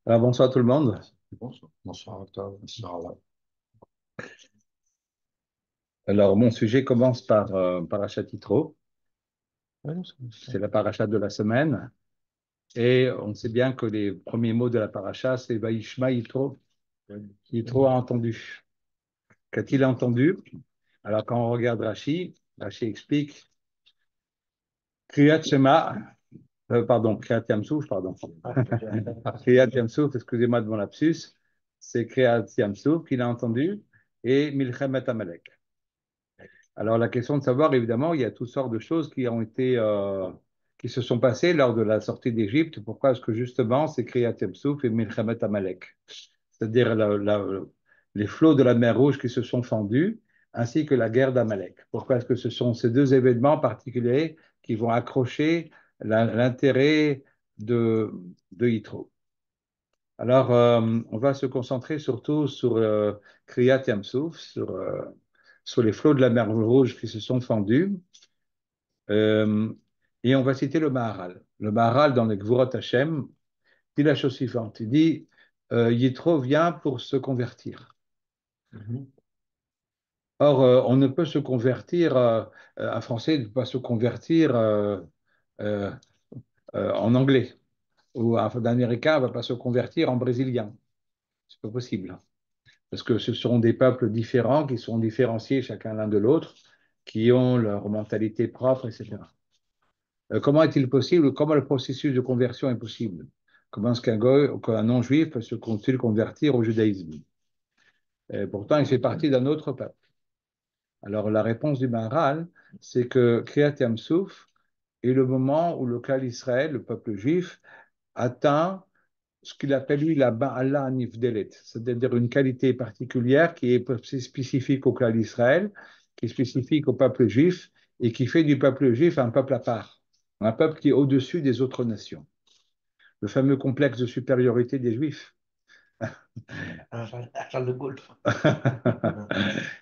Alors, bonsoir tout le monde. Alors, mon sujet commence par Parashat Yitro. C'est la parasha de la semaine. Et on sait bien que les premiers mots de la parasha, c'est Vaishma Yitro. Yitro a entendu. Qu'a-t-il entendu? Alors, quand on regarde Rashi, Rashi explique Kriyat Shema, Kriyat Yamsouf, Kriyat Yamsouf, excusez-moi de mon lapsus, c'est Kriyat Yamsouf qu'il a entendu et Milchemet Amalek. Alors la question de savoir, évidemment, il y a toutes sortes de choses qui ont été, qui se sont passées lors de la sortie d'Égypte. Pourquoi est-ce que justement c'est Kriyat Yamsouf et Milchemet Amalek? C'est-à-dire les flots de la mer Rouge qui se sont fendus, ainsi que la guerre d'Amalek. Pourquoi est-ce que ce sont ces deux événements particuliers qui vont accrocher l'intérêt de Yitro? Alors, on va se concentrer surtout sur Kriyat Yamsouf, sur les flots de la mer Rouge qui se sont fendus. Euh, et on va citer le Maharal. Le Maharal, dans le Gvurot Hashem, dit la chose suivante. Il dit Yitro vient pour se convertir. Or, on ne peut se convertir, un Français ne peut pas se convertir euh, en anglais, ou un Américain ne va pas se convertir en brésilien. C'est pas possible. Parce que ce sont des peuples différents qui sont différenciés chacun l'un de l'autre, qui ont leur mentalité propre, etc. Comment est-il possible, comment le processus de conversion est possible? Comment est-ce qu'un non-juif peut se convertir au judaïsme? Et pourtant, il fait partie d'un autre peuple. Alors, la réponse du Maharal, c'est que Kriyat Yamsouf est le moment où le clan Israël, le peuple juif, atteint ce qu'il appelle, lui, la Ba'ala Nifdelet, c'est-à-dire une qualité particulière qui est spécifique au clan d'Israël, qui est spécifique au peuple juif et qui fait du peuple juif un peuple à part, un peuple qui est au-dessus des autres nations. Le fameux complexe de supériorité des juifs. Le golf.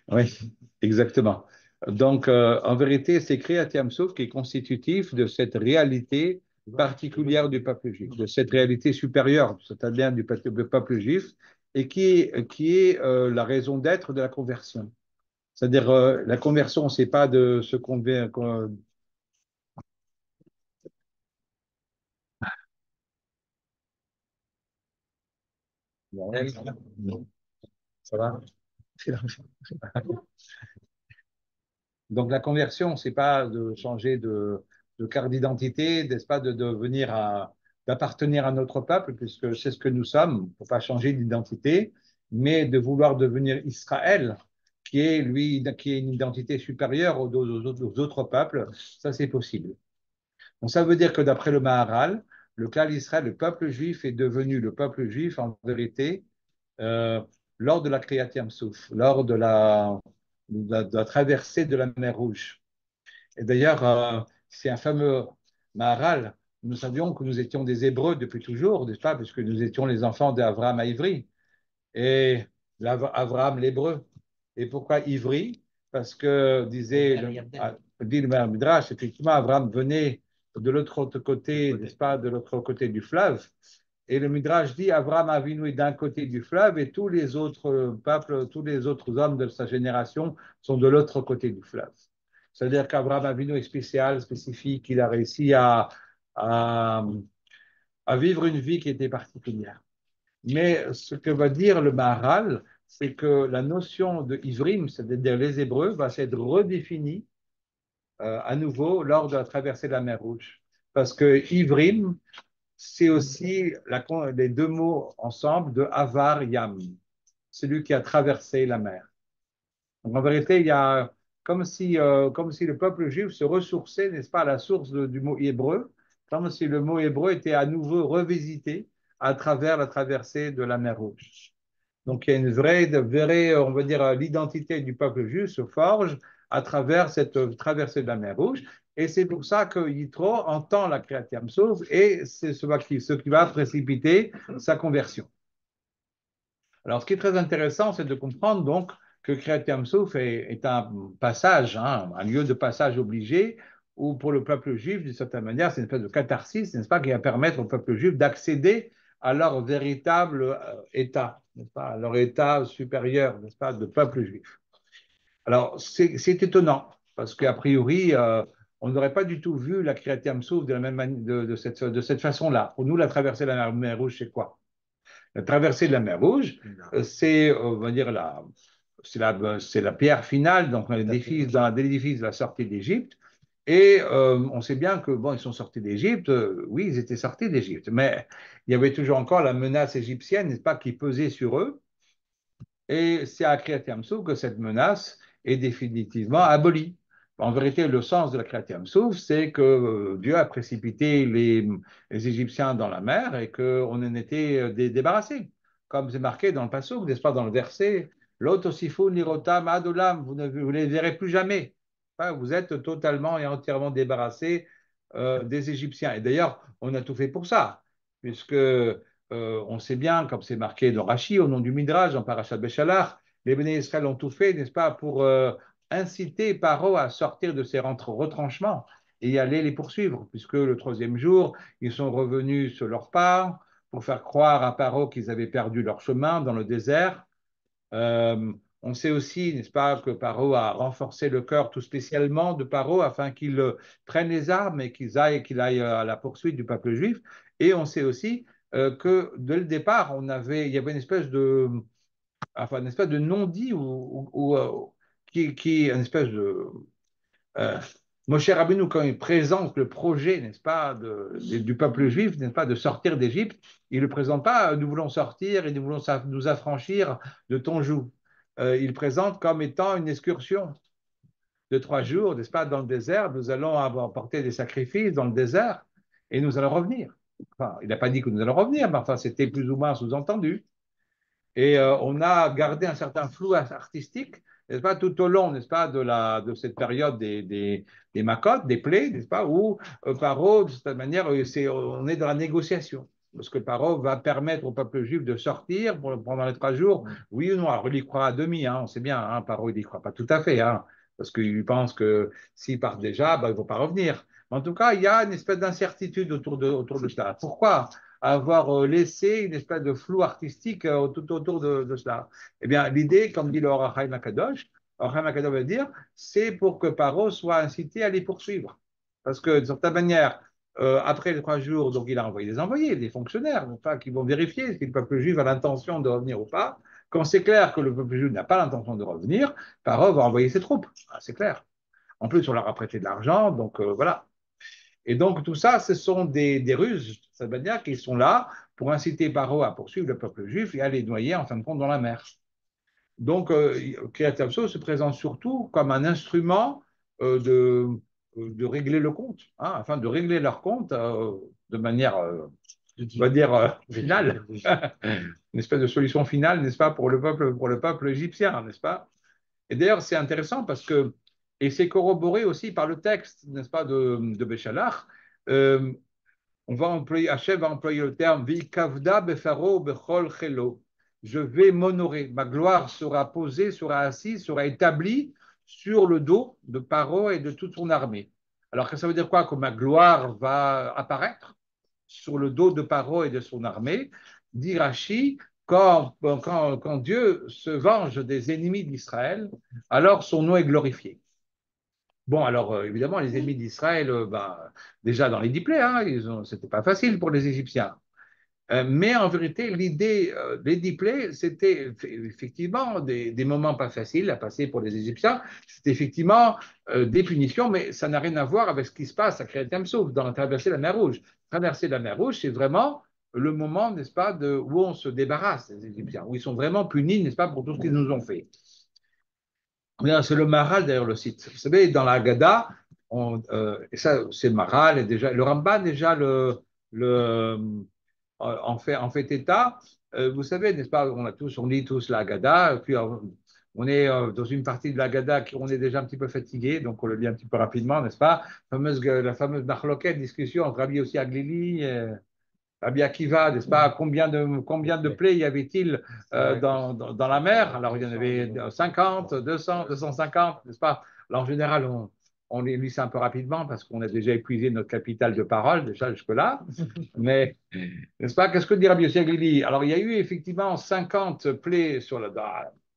Oui, exactement. Donc, en vérité, c'est Kriyat Yamsouf qui est constitutif de cette réalité particulière du peuple juif, de cette réalité supérieure, c'est-à-dire du peuple juif, et qui est la raison d'être de la conversion. C'est-à-dire, la conversion, c'est pas de se convaincre. Ça va? Donc la conversion, c'est pas de changer de carte d'identité, n'est-ce pas, de devenir d'appartenir à notre peuple, puisque c'est ce que nous sommes, il ne faut pas changer d'identité, mais de vouloir devenir Israël, qui est lui, qui est une identité supérieure aux autres peuples, ça c'est possible. Donc ça veut dire que d'après le Maharal, le clan d'Israël, le peuple juif est devenu le peuple juif en vérité euh, lors de la Kriyat Yamsouf, lors de la traversée de la mer Rouge. Et d'ailleurs, c'est un fameux Maharal. Nous savions que nous étions des Hébreux depuis toujours, n'est-ce pas, puisque nous étions les enfants d'Abraham à Ivry. Et Abraham l'Hébreu. Et pourquoi Ivry? Parce que, dit le Midrash, effectivement, Abraham venait de l'autre côté, n'est-ce pas, de l'autre côté du fleuve. Et le Midrash dit, Abraham Avinu est d'un côté du fleuve et tous les autres peuples, tous les autres hommes de sa génération sont de l'autre côté du fleuve. C'est-à-dire qu'Abraham Avinu est spécial, spécifique, il a réussi à, à vivre une vie qui était particulière. Mais ce que va dire le Maharal, c'est que la notion de Ivrim, c'est-à-dire les Hébreux, va s'être redéfinie à nouveau lors de la traversée de la mer Rouge. Parce que Ivrim, c'est aussi les deux mots ensemble de Avar Yam, celui qui a traversé la mer. Donc, en vérité, il y a comme si le peuple juif se ressourçait, n'est-ce pas, à la source du mot hébreu, comme si le mot hébreu était à nouveau revisité à travers la traversée de la mer Rouge. Donc il y a une vraie, on va dire, l'identité du peuple juif se forge à travers cette traversée de la mer Rouge. Et c'est pour ça que Yitro entend la Kriyat Yamsouf et c'est ce qui va précipiter sa conversion. Alors ce qui est très intéressant, c'est de comprendre donc que Kriyat Yam-Souf est un passage, hein, un lieu de passage obligé, où pour le peuple juif, d'une certaine manière, c'est une espèce de catharsis, n'est-ce pas, qui va permettre au peuple juif d'accéder à leur véritable état, n'est-ce pas, à leur état supérieur, n'est-ce pas, de peuple juif. Alors, c'est étonnant, parce qu'a priori, on n'aurait pas du tout vu la Kriyat Yam-Souf de la même de cette façon-là. Pour nous, la traversée de la mer Rouge, c'est quoi? La traversée de la mer Rouge, c'est, on va dire, c'est la pierre finale donc, dans l'édifice de la sortie d'Égypte. Et on sait bien que, bon, ils sont sortis d'Égypte, oui, ils étaient sortis d'Égypte, mais il y avait toujours encore la menace égyptienne, n'est-ce pas, qui pesait sur eux. Et c'est à Kriyat Yam-Souf que cette menace est définitivement abolie. En vérité, le sens de la Kriyat Yam-Souf, c'est que Dieu a précipité les Égyptiens dans la mer et qu'on en était débarrassés. Comme c'est marqué dans le Passouk, n'est-ce pas, dans le verset, Lot osifun lirotam adolam, vous ne les verrez plus jamais. Enfin, vous êtes totalement et entièrement débarrassés des Égyptiens. Et d'ailleurs, on a tout fait pour ça, puisque on sait bien, comme c'est marqué dans Rachi, au nom du Midrash, en Parashat Béchalach, les Béné Israël ont tout fait, n'est-ce pas, pour inciter Paro à sortir de ses retranchements et aller les poursuivre, puisque le troisième jour, ils sont revenus sur leur pas pour faire croire à Paro qu'ils avaient perdu leur chemin dans le désert. On sait aussi, n'est-ce pas, que Paro a renforcé le cœur tout spécialement de Paro afin qu'il prenne les armes et qu'il aille à la poursuite du peuple juif. Et on sait aussi que dès le départ, il y avait une espèce de non-dit une espèce de euh, Moshe Rabbeinu, quand il présente le projet, n'est-ce pas, du peuple juif, n'est-ce pas, de sortir d'Égypte, il ne le présente pas, nous voulons sortir et nous voulons nous affranchir de ton joug. Il le présente comme étant une excursion de 3 jours, n'est-ce pas, dans le désert. Nous allons avoir porté des sacrifices dans le désert et nous allons revenir. Enfin, il n'a pas dit que nous allons revenir, mais enfin, c'était plus ou moins sous-entendu. Et on a gardé un certain flou artistique, n'est-ce pas, tout au long, n'est-ce pas, de cette période des macotes, des plaies, n'est-ce pas, où Paro, de cette manière, on est dans la négociation. Parce que Paro va permettre au peuple juif de sortir pendant les 3 jours, oui ou non. Alors, il y croit à demi, hein, on sait bien, hein, Paro, il n'y croit pas tout à fait, hein, parce qu'il pense que s'ils partent déjà, ben, ils ne vont pas revenir. Mais en tout cas, il y a une espèce d'incertitude autour de cela. Pourquoi avoir laissé une espèce de flou artistique tout autour de cela. Eh bien, l'idée, comme dit le Or HaChaim HaKadosh, Or HaChaim HaKadosh veut dire, c'est pour que Paro soit incité à les poursuivre. Parce que, de certaine manière, après les 3 jours, donc il a envoyé des envoyés, des fonctionnaires, enfin, qui vont vérifier si le peuple juif a l'intention de revenir ou pas. Quand c'est clair que le peuple juif n'a pas l'intention de revenir, Paro va envoyer ses troupes. Ah, c'est clair. En plus, on leur a prêté de l'argent, donc voilà. Et donc, tout ça, ce sont des ruses, ça veut dire qu'ils sont là pour inciter Paro à poursuivre le peuple juif et à les noyer, en fin de compte, dans la mer. Donc, Kriyat Yam-Souf se présente surtout comme un instrument de régler le compte, hein, afin de régler leur compte de manière, on va dire, finale. Une espèce de solution finale, n'est-ce pas, pour le peuple égyptien, n'est-ce pas? Et d'ailleurs, c'est intéressant parce que, et c'est corroboré aussi par le texte, n'est-ce pas, de Béchalach, euh, Hachem va employer le terme Vikavda befaro bechol chelo. Je vais m'honorer. Ma gloire sera posée, sera assise, sera établie sur le dos de Paro et de toute son armée. Alors, ça veut dire quoi? Que ma gloire va apparaître sur le dos de Paro et de son armée, dit Rachi, quand Dieu se venge des ennemis d'Israël, alors son nom est glorifié. Bon, alors évidemment, les ennemis d'Israël, déjà dans les 10 plaies, hein, c'était pas facile pour les Égyptiens. Mais en vérité, l'idée des 10 plaies, c'était effectivement des moments pas faciles à passer pour les Égyptiens. C'était effectivement des punitions, mais ça n'a rien à voir avec ce qui se passe à Kriyat Yam-Souf, dans la traversée de la mer Rouge. Traverser la mer Rouge, c'est vraiment le moment, n'est-ce pas, où on se débarrasse des Égyptiens, où ils sont vraiment punis, n'est-ce pas, pour tout ce qu'ils nous ont fait. C'est le Maral d'ailleurs le site. Vous savez, dans la Haggadah, et ça c'est le Maral, et déjà, le Ramban déjà en fait état. Vous savez, n'est-ce pas, on lit tous la Haggadah, puis on est dans une partie de la Haggadah qui on est déjà un petit peu fatigué, donc on le lit un petit peu rapidement, n'est-ce pas? La fameuse Marloquette, discussion entre Rabbi Yossi Aglili Rabbi Akiva, n'est-ce pas? Combien de plaies y avait-il dans la mer? Alors, il y en avait 50, 200, 250, n'est-ce pas? Alors, en général, on les lit ça un peu rapidement parce qu'on a déjà épuisé notre capital de parole, déjà jusque-là. Mais, n'est-ce pas? Qu'est-ce que dit Rabbi Yossi Aglili? Alors, il y a eu effectivement 50 plaies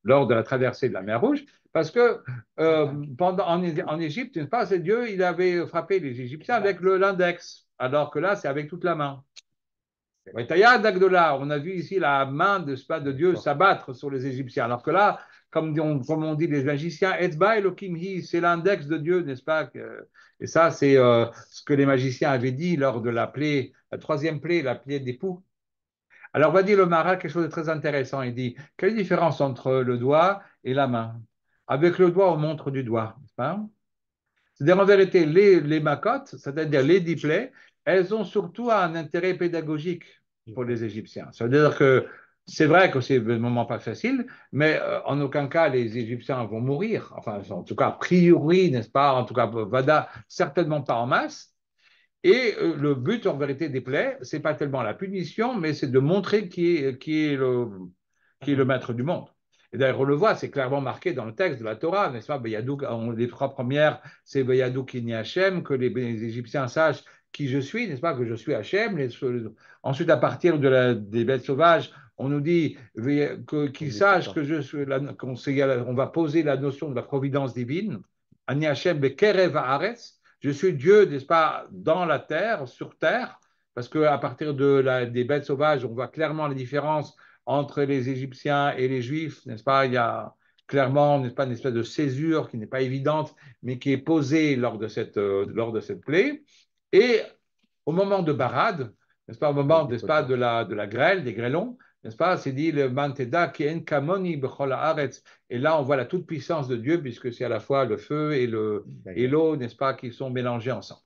lors de la traversée de la mer Rouge parce que en Égypte, n'est-ce pas? C'est Dieu, il avait frappé les Égyptiens avec l'index, alors que là, c'est avec toute la main. On a vu ici la main de Dieu s'abattre sur les Égyptiens. Alors que là, comme on dit les magiciens, Etzba Elohim Hi, c'est l'index de Dieu, n'est-ce pas? Et ça, c'est ce que les magiciens avaient dit lors de la troisième plaie, la plaie d'époux. Alors, va dire le Maharal quelque chose de très intéressant. Il dit, quelle est la différence entre le doigt et la main? Avec le doigt, on montre du doigt, n'est-ce pas? C'est-à-dire, en vérité, les macotes, c'est-à-dire les diplets, elles ont surtout un intérêt pédagogique pour les Égyptiens. Ça veut dire que c'est vrai que c'est un moment pas facile, mais en aucun cas les Égyptiens vont mourir. Enfin, en tout cas, a priori, n'est-ce pas? En tout cas, Vada, certainement pas en masse. Et le but, en vérité, des plaies, c'est pas tellement la punition, mais c'est de montrer qui est le maître du monde. Et d'ailleurs, on le voit, c'est clairement marqué dans le texte de la Torah, n'est-ce pas? Les trois premières, c'est Veyadou Kini Hachem, que les Égyptiens sachent qui je suis, n'est-ce pas? Que je suis Hachem. Ensuite, à partir des bêtes sauvages, on nous dit qu'ils sachent que je suis, on va poser la notion de la providence divine. Ani Hachem Bekerev Haaretz. Je suis Dieu, n'est-ce pas, dans la terre, sur terre, parce qu'à partir des bêtes sauvages, on voit clairement la différence entre les Égyptiens et les Juifs, n'est-ce pas? Il y a clairement, n'est-ce pas, une espèce de césure qui n'est pas évidente, mais qui est posée lors de cette plaie. Et au moment de Barad, n'est-ce pas, au moment, n'est-ce pas, de la grêle, des grêlons, n'est-ce pas, c'est dit le Manteda qui en kamoni b'chol haaretz. Et là, on voit la toute-puissance de Dieu, puisque c'est à la fois le feu et l'eau, n'est-ce pas, qui sont mélangés ensemble.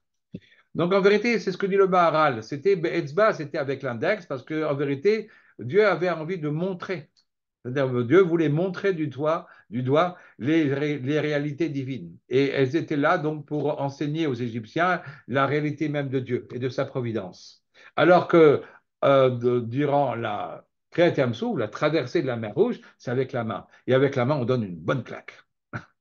Donc, en vérité, c'est ce que dit le Maharal. C'était Be'etzba, c'était avec l'index, parce qu'en vérité, Dieu avait envie de montrer. C'est-à-dire, Dieu voulait montrer du doigt les réalités divines. Et elles étaient là donc pour enseigner aux Égyptiens la réalité même de Dieu et de sa providence. Alors que durant la Kriyat Yamsou, la traversée de la mer Rouge, c'est avec la main. Et avec la main, on donne une bonne claque.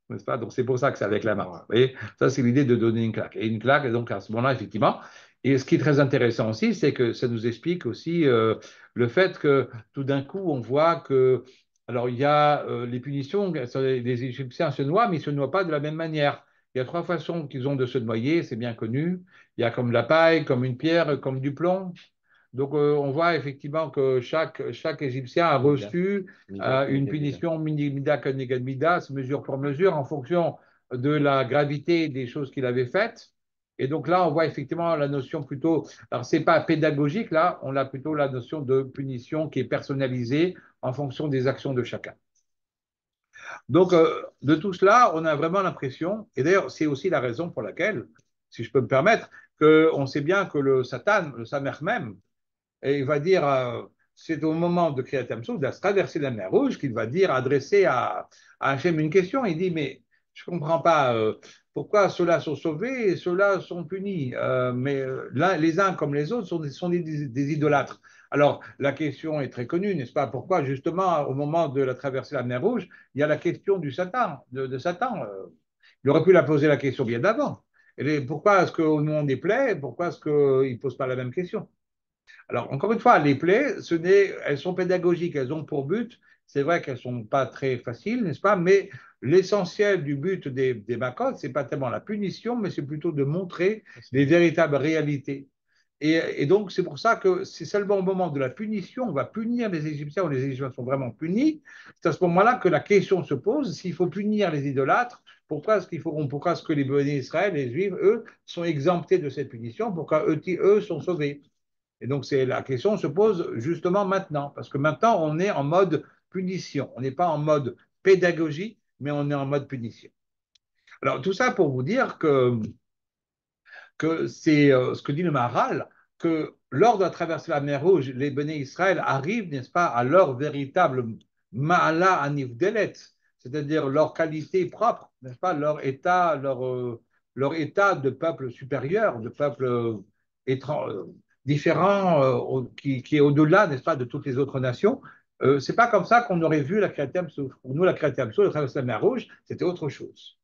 N'est-ce pas? Donc c'est pour ça que c'est avec la main. Vous voyez, ça c'est l'idée de donner une claque. Et une claque, donc à ce moment-là, effectivement. Et ce qui est très intéressant aussi, c'est que ça nous explique aussi le fait que tout d'un coup, on voit que, alors il y a les punitions, les Égyptiens se noient, mais ils ne se noient pas de la même manière. Il y a trois façons qu'ils ont de se noyer, c'est bien connu. Il y a comme la paille, comme une pierre, comme du plomb. Donc, on voit effectivement que chaque Égyptien a reçu une punition mida keneged mida, mesure pour mesure, en fonction de la gravité des choses qu'il avait faites. Et donc là, on voit effectivement la notion plutôt, alors c'est pas pédagogique, là, on a plutôt la notion de punition qui est personnalisée en fonction des actions de chacun. Donc, de tout cela, on a vraiment l'impression, et d'ailleurs, c'est aussi la raison pour laquelle, si je peux me permettre, qu'on sait bien que le Satan, le Samer même, et il va dire, c'est au moment de Kriyat Yamsou, de traverser la mer Rouge, qu'il va dire, adresser à Hachem une question. Il dit, mais je ne comprends pas pourquoi ceux-là sont sauvés et ceux-là sont punis. Mais les uns comme les autres sont des idolâtres. Alors, la question est très connue, n'est-ce pas? Pourquoi, justement, au moment de la traversée de la mer Rouge, il y a la question du Satan, de Satan. Il aurait pu la poser la question bien d'avant. Pourquoi est-ce qu'au nom des plaies, pourquoi est-ce qu'il ne pose pas la même question? Alors, encore une fois, les plaies, elles sont pédagogiques, elles ont pour but, c'est vrai qu'elles ne sont pas très faciles, n'est-ce pas? Mais l'essentiel du but des macotes, ce n'est pas tellement la punition, mais c'est plutôt de montrer les véritables réalités. Et donc, c'est pour ça que c'est seulement au moment de la punition, on va punir les Égyptiens, où les Égyptiens sont vraiment punis. C'est à ce moment-là que la question se pose, s'il faut punir les idolâtres, pourquoi est-ce que les bénis d'Israël, les Juifs, eux, sont exemptés de cette punition? Pourquoi eux sont sauvés? Et donc, la question se pose justement maintenant, parce que maintenant, on est en mode punition. On n'est pas en mode pédagogie, mais on est en mode punition. Alors, tout ça pour vous dire que c'est ce que dit le Maharal, que lors de la traversée de la mer Rouge, les Béné Israël arrivent, n'est-ce pas, à leur véritable Ma'ala Anivdelet, c'est-à-dire leur qualité propre, n'est-ce pas, leur état de peuple supérieur, de peuple différent, qui est au-delà, n'est-ce pas, de toutes les autres nations. C'est pas comme ça qu'on aurait vu la Kriyat Souf. Pour nous, la Kriyat Souf, le traverser la mer Rouge, c'était autre chose.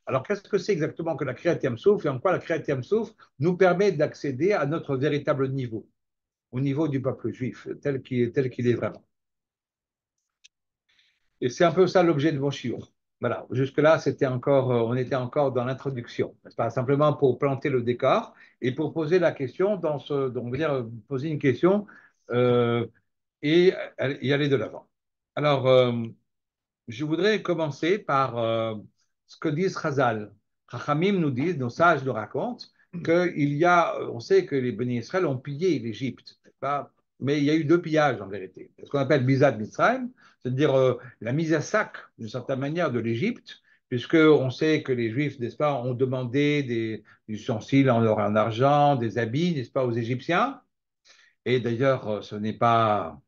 Alors, qu'est-ce que c'est exactement que la Kriyat Souf et en quoi la Kriyat Souf nous permet d'accéder à notre véritable niveau, au niveau du peuple juif, tel qu'il est vraiment. Et c'est un peu ça l'objet de mon shiur. Voilà, jusque-là, on était encore dans l'introduction, n'est-ce pas? Simplement pour planter le décor et pour poser la question donc, on veut dire, poser une question euh, et y aller de l'avant. Alors, je voudrais commencer par ce que disent Chazal. Chachamim nous disent, nos sages nous racontent, on sait que les bénis Israël ont pillé l'Égypte, n'est-ce pas? Mais il y a eu deux pillages en vérité. Ce qu'on appelle Bizat Mitzrayim, c'est-à-dire la mise à sac, d'une certaine manière, de l'Égypte, puisqu'on sait que les Juifs, n'est-ce pas, ont demandé des ustensiles en or et en argent, des habits, n'est-ce pas, aux Égyptiens. Et d'ailleurs, ce n'est pas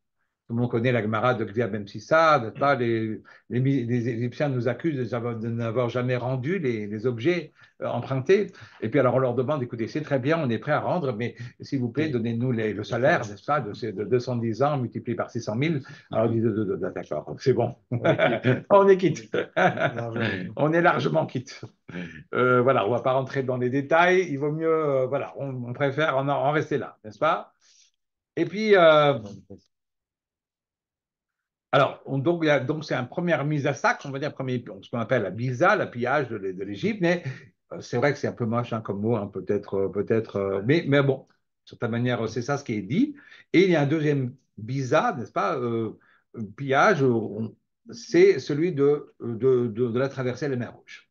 tout le monde connaît la Gemara de Gvia Ben Sissa, n'est-ce pas? Les Égyptiens nous accusent de n'avoir jamais rendu les objets empruntés. Et puis alors on leur demande, écoutez, c'est très bien, on est prêt à rendre, mais s'il vous plaît, donnez-nous le salaire, n'est-ce pas, de 210 ans multiplié par 600 000. Alors ils disent, d'accord, c'est bon, on est quitte. On est largement quitte. Voilà, on ne va pas rentrer dans les détails, il vaut mieux, voilà, on préfère en rester là, n'est-ce pas? Et puis, alors, donc c'est une première mise à sac, on va dire, ce qu'on appelle la bisa, le pillage de l'Égypte, mais c'est vrai que c'est un peu moche hein, comme mot, hein, peut-être, mais bon, de certaine manière, c'est ça ce qui est dit. Et il y a un deuxième bisa, n'est-ce pas, pillage, c'est celui de la traversée de la mer Rouge.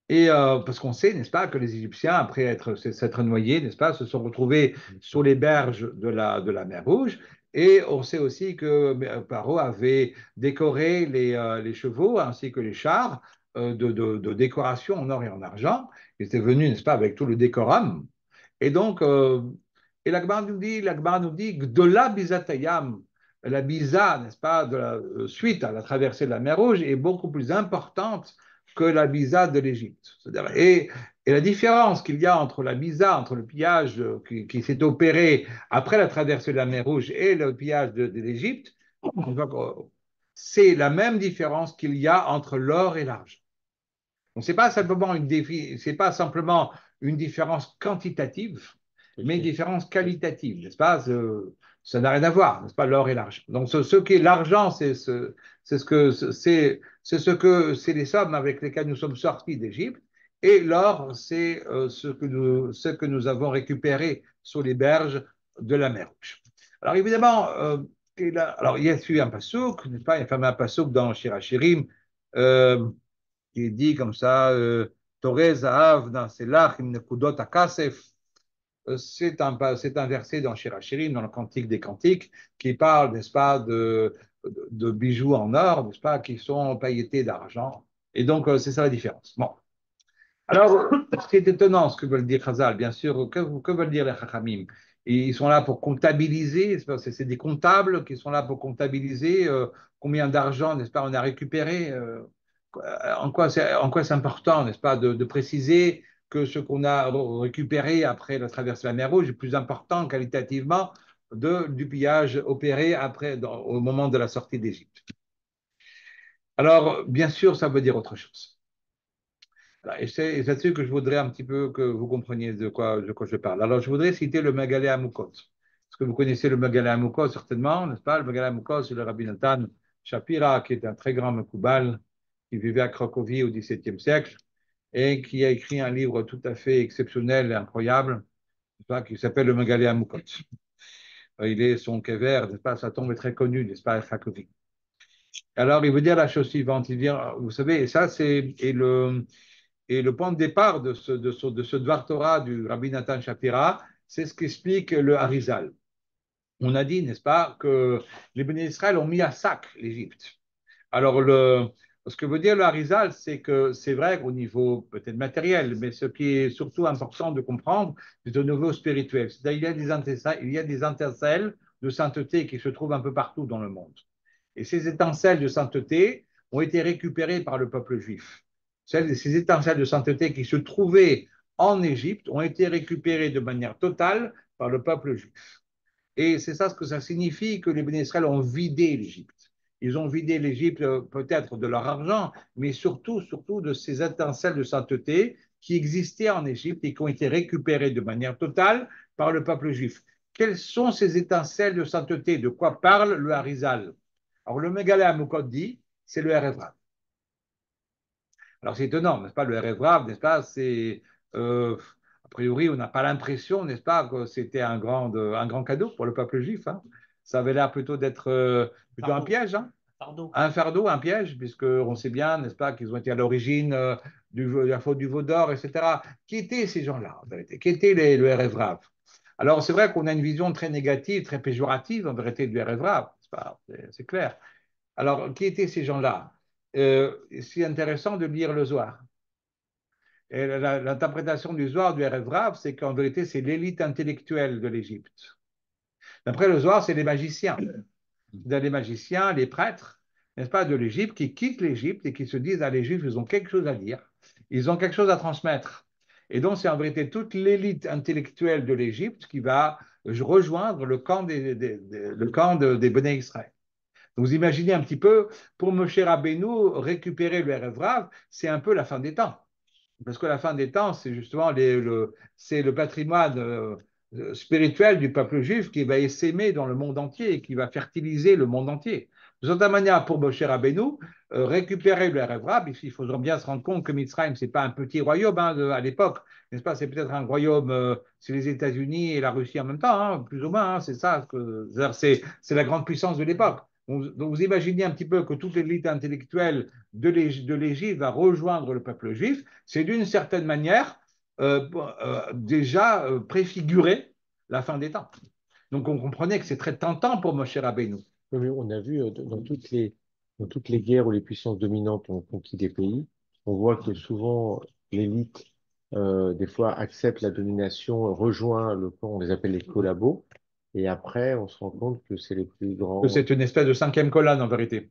Et parce qu'on sait, n'est-ce pas, que les Égyptiens, après s'être noyés, n'est-ce pas, se sont retrouvés sur les berges de la mer Rouge. Et on sait aussi que Paro avait décoré les chevaux ainsi que les chars de décoration en or et en argent. Ils étaient venus, n'est-ce pas, avec tout le décorum. Et donc, et l'Akbar nous dit, Gdola Bizatayam, la Biza, n'est-ce pas, suite à la traversée de la mer Rouge, est beaucoup plus importante que la Biza de l'Égypte. Et la différence qu'il y a entre la Biza, entre le pillage qui s'est opéré après la traversée de la mer Rouge et le pillage de l'Égypte, c'est la même différence qu'il y a entre l'or et l'argent. Donc, c'est pas simplement une différence quantitative, mais une différence qualitative, n'est-ce pas? Ça n'a rien à voir, n'est-ce pas, l'or et l'argent. Donc, ce qui est l'argent, c'est les sommes avec lesquelles nous sommes sortis d'Égypte, et l'or, c'est ce que nous avons récupéré sur les berges de la mer Rouge. Alors, évidemment, alors, il y a eu un passouk, n'est-ce pas? Il y a un fameux passouk dans Shirachirim, qui est dit comme ça, Toreh Zahav dans Selach, im nekudot akasef. C'est un verset dans Shirachirim, dans le Cantique des Cantiques, qui parle, n'est-ce pas, de bijoux en or, n'est-ce pas, qui sont pailletés d'argent. Et donc, c'est ça la différence. Bon. Alors, ce qui est étonnant, ce que veulent dire Chazal, bien sûr, que veulent dire les Chachamim? Ils sont là pour comptabiliser, c'est des comptables qui sont là pour comptabiliser combien d'argent, n'est-ce pas, on a récupéré. En quoi c'est important, n'est-ce pas, de préciser que ce qu'on a récupéré après la traversée de la mer Rouge est plus important qualitativement du pillage opéré au moment de la sortie d'Égypte. Alors, bien sûr, ça veut dire autre chose. Voilà, et c'est là-dessus que je voudrais un petit peu que vous compreniez de quoi je parle. Alors, je voudrais citer le Magalé Amoukot. Est-ce que vous connaissez le Magalé Amoukot, certainement, n'est-ce pas? Le Magalé Amoukot, c'est le Rabbi Nathan Shapira, qui est un très grand Mekoubal, qui vivait à Cracovie au XVIIe siècle et qui a écrit un livre tout à fait exceptionnel et incroyable, qui s'appelle le Magalé Amoukot. Son kever, n'est-ce pas? Sa tombe est très connue, n'est-ce pas, à Cracovie. Alors, il veut dire la chose suivante. Il dit, vous savez, et ça, le point de départ de ce Dvar Torah du Rabbi Nathan Shapira, c'est ce qu'explique le Harizal. On a dit, n'est-ce pas, que les bénis d'Israël ont mis à sac l'Égypte. Alors, ce que veut dire le Harizal, c'est que c'est vrai qu'au niveau peut-être matériel, mais ce qui est surtout important de comprendre, c'est au niveau spirituel. C'est-à-dire il y a des étincelles de sainteté qui se trouvent un peu partout dans le monde. Et ces étincelles de sainteté ont été récupérées par le peuple juif. Ces étincelles de sainteté qui se trouvaient en Égypte ont été récupérées de manière totale par le peuple juif. Et c'est ça ce que ça signifie que les Béné Israël ont vidé l'Égypte. Ils ont vidé l'Égypte peut-être de leur argent, mais surtout, surtout de ces étincelles de sainteté qui existaient en Égypte et qui ont été récupérées de manière totale par le peuple juif. Quelles sont ces étincelles de sainteté? De quoi parle le Harizal? Alors le Megalé Amukot dit, c'est le Erevra. Alors c'est étonnant, n'est-ce pas? Le RF n'est-ce pas? Euh, a priori, on n'a pas l'impression, n'est-ce pas, que c'était un grand cadeau pour le peuple juif, hein. Ça avait l'air plutôt d'être plutôt un piège, hein. Fardeau. Un fardeau, un piège, puisqu'on sait bien, n'est-ce pas, qu'ils ont été à l'origine de la faute du veau d'or, etc. Qui étaient ces gens-là, en vérité? Qui étaient le RF Alors c'est vrai qu'on a une vision très négative, très péjorative, en vérité, du RF c'est clair. Alors, qui étaient ces gens-là? C'est intéressant de lire le Zohar. Et l'interprétation du Zohar du Erev Rav, c'est qu'en vérité, c'est l'élite intellectuelle de l'Égypte. D'après le Zohar, c'est les magiciens. C'est les magiciens, les prêtres, n'est-ce pas, de l'Égypte, qui quittent l'Égypte et qui se disent, ah, les Juifs, ils ont quelque chose à dire, ils ont quelque chose à transmettre. Et donc, c'est en vérité toute l'élite intellectuelle de l'Égypte qui va rejoindre le camp des Béné Israël. Donc, vous imaginez un petit peu, pour Moshe Rabbeinu, récupérer le Erev Rav, c'est un peu la fin des temps. Parce que la fin des temps, c'est justement c'est le patrimoine spirituel du peuple juif qui va s'aimer dans le monde entier et qui va fertiliser le monde entier. De cette manière, pour Moshe Rabbeinu, récupérer le Erev Rav, il faudra bien se rendre compte que Mitzrayim, ce n'est pas un petit royaume hein, à l'époque, n'est-ce pas? C'est peut-être un royaume, c'est les États-Unis et la Russie en même temps, hein, plus ou moins, hein, c'est ça, c'est la grande puissance de l'époque. Donc vous imaginez un petit peu que toute l'élite intellectuelle de l'Égypte va rejoindre le peuple juif, c'est d'une certaine manière déjà préfigurer la fin des temps. Donc on comprenait que c'est très tentant pour Moshe Rabbeinu. Oui, mais on a vu dans toutes les guerres où les puissances dominantes ont conquis des pays, on voit que souvent l'élite, des fois, accepte la domination, rejoint le camp, on les appelle les collabos, et après, on se rend compte que c'est les plus grands. C'est une espèce de cinquième colonne en vérité.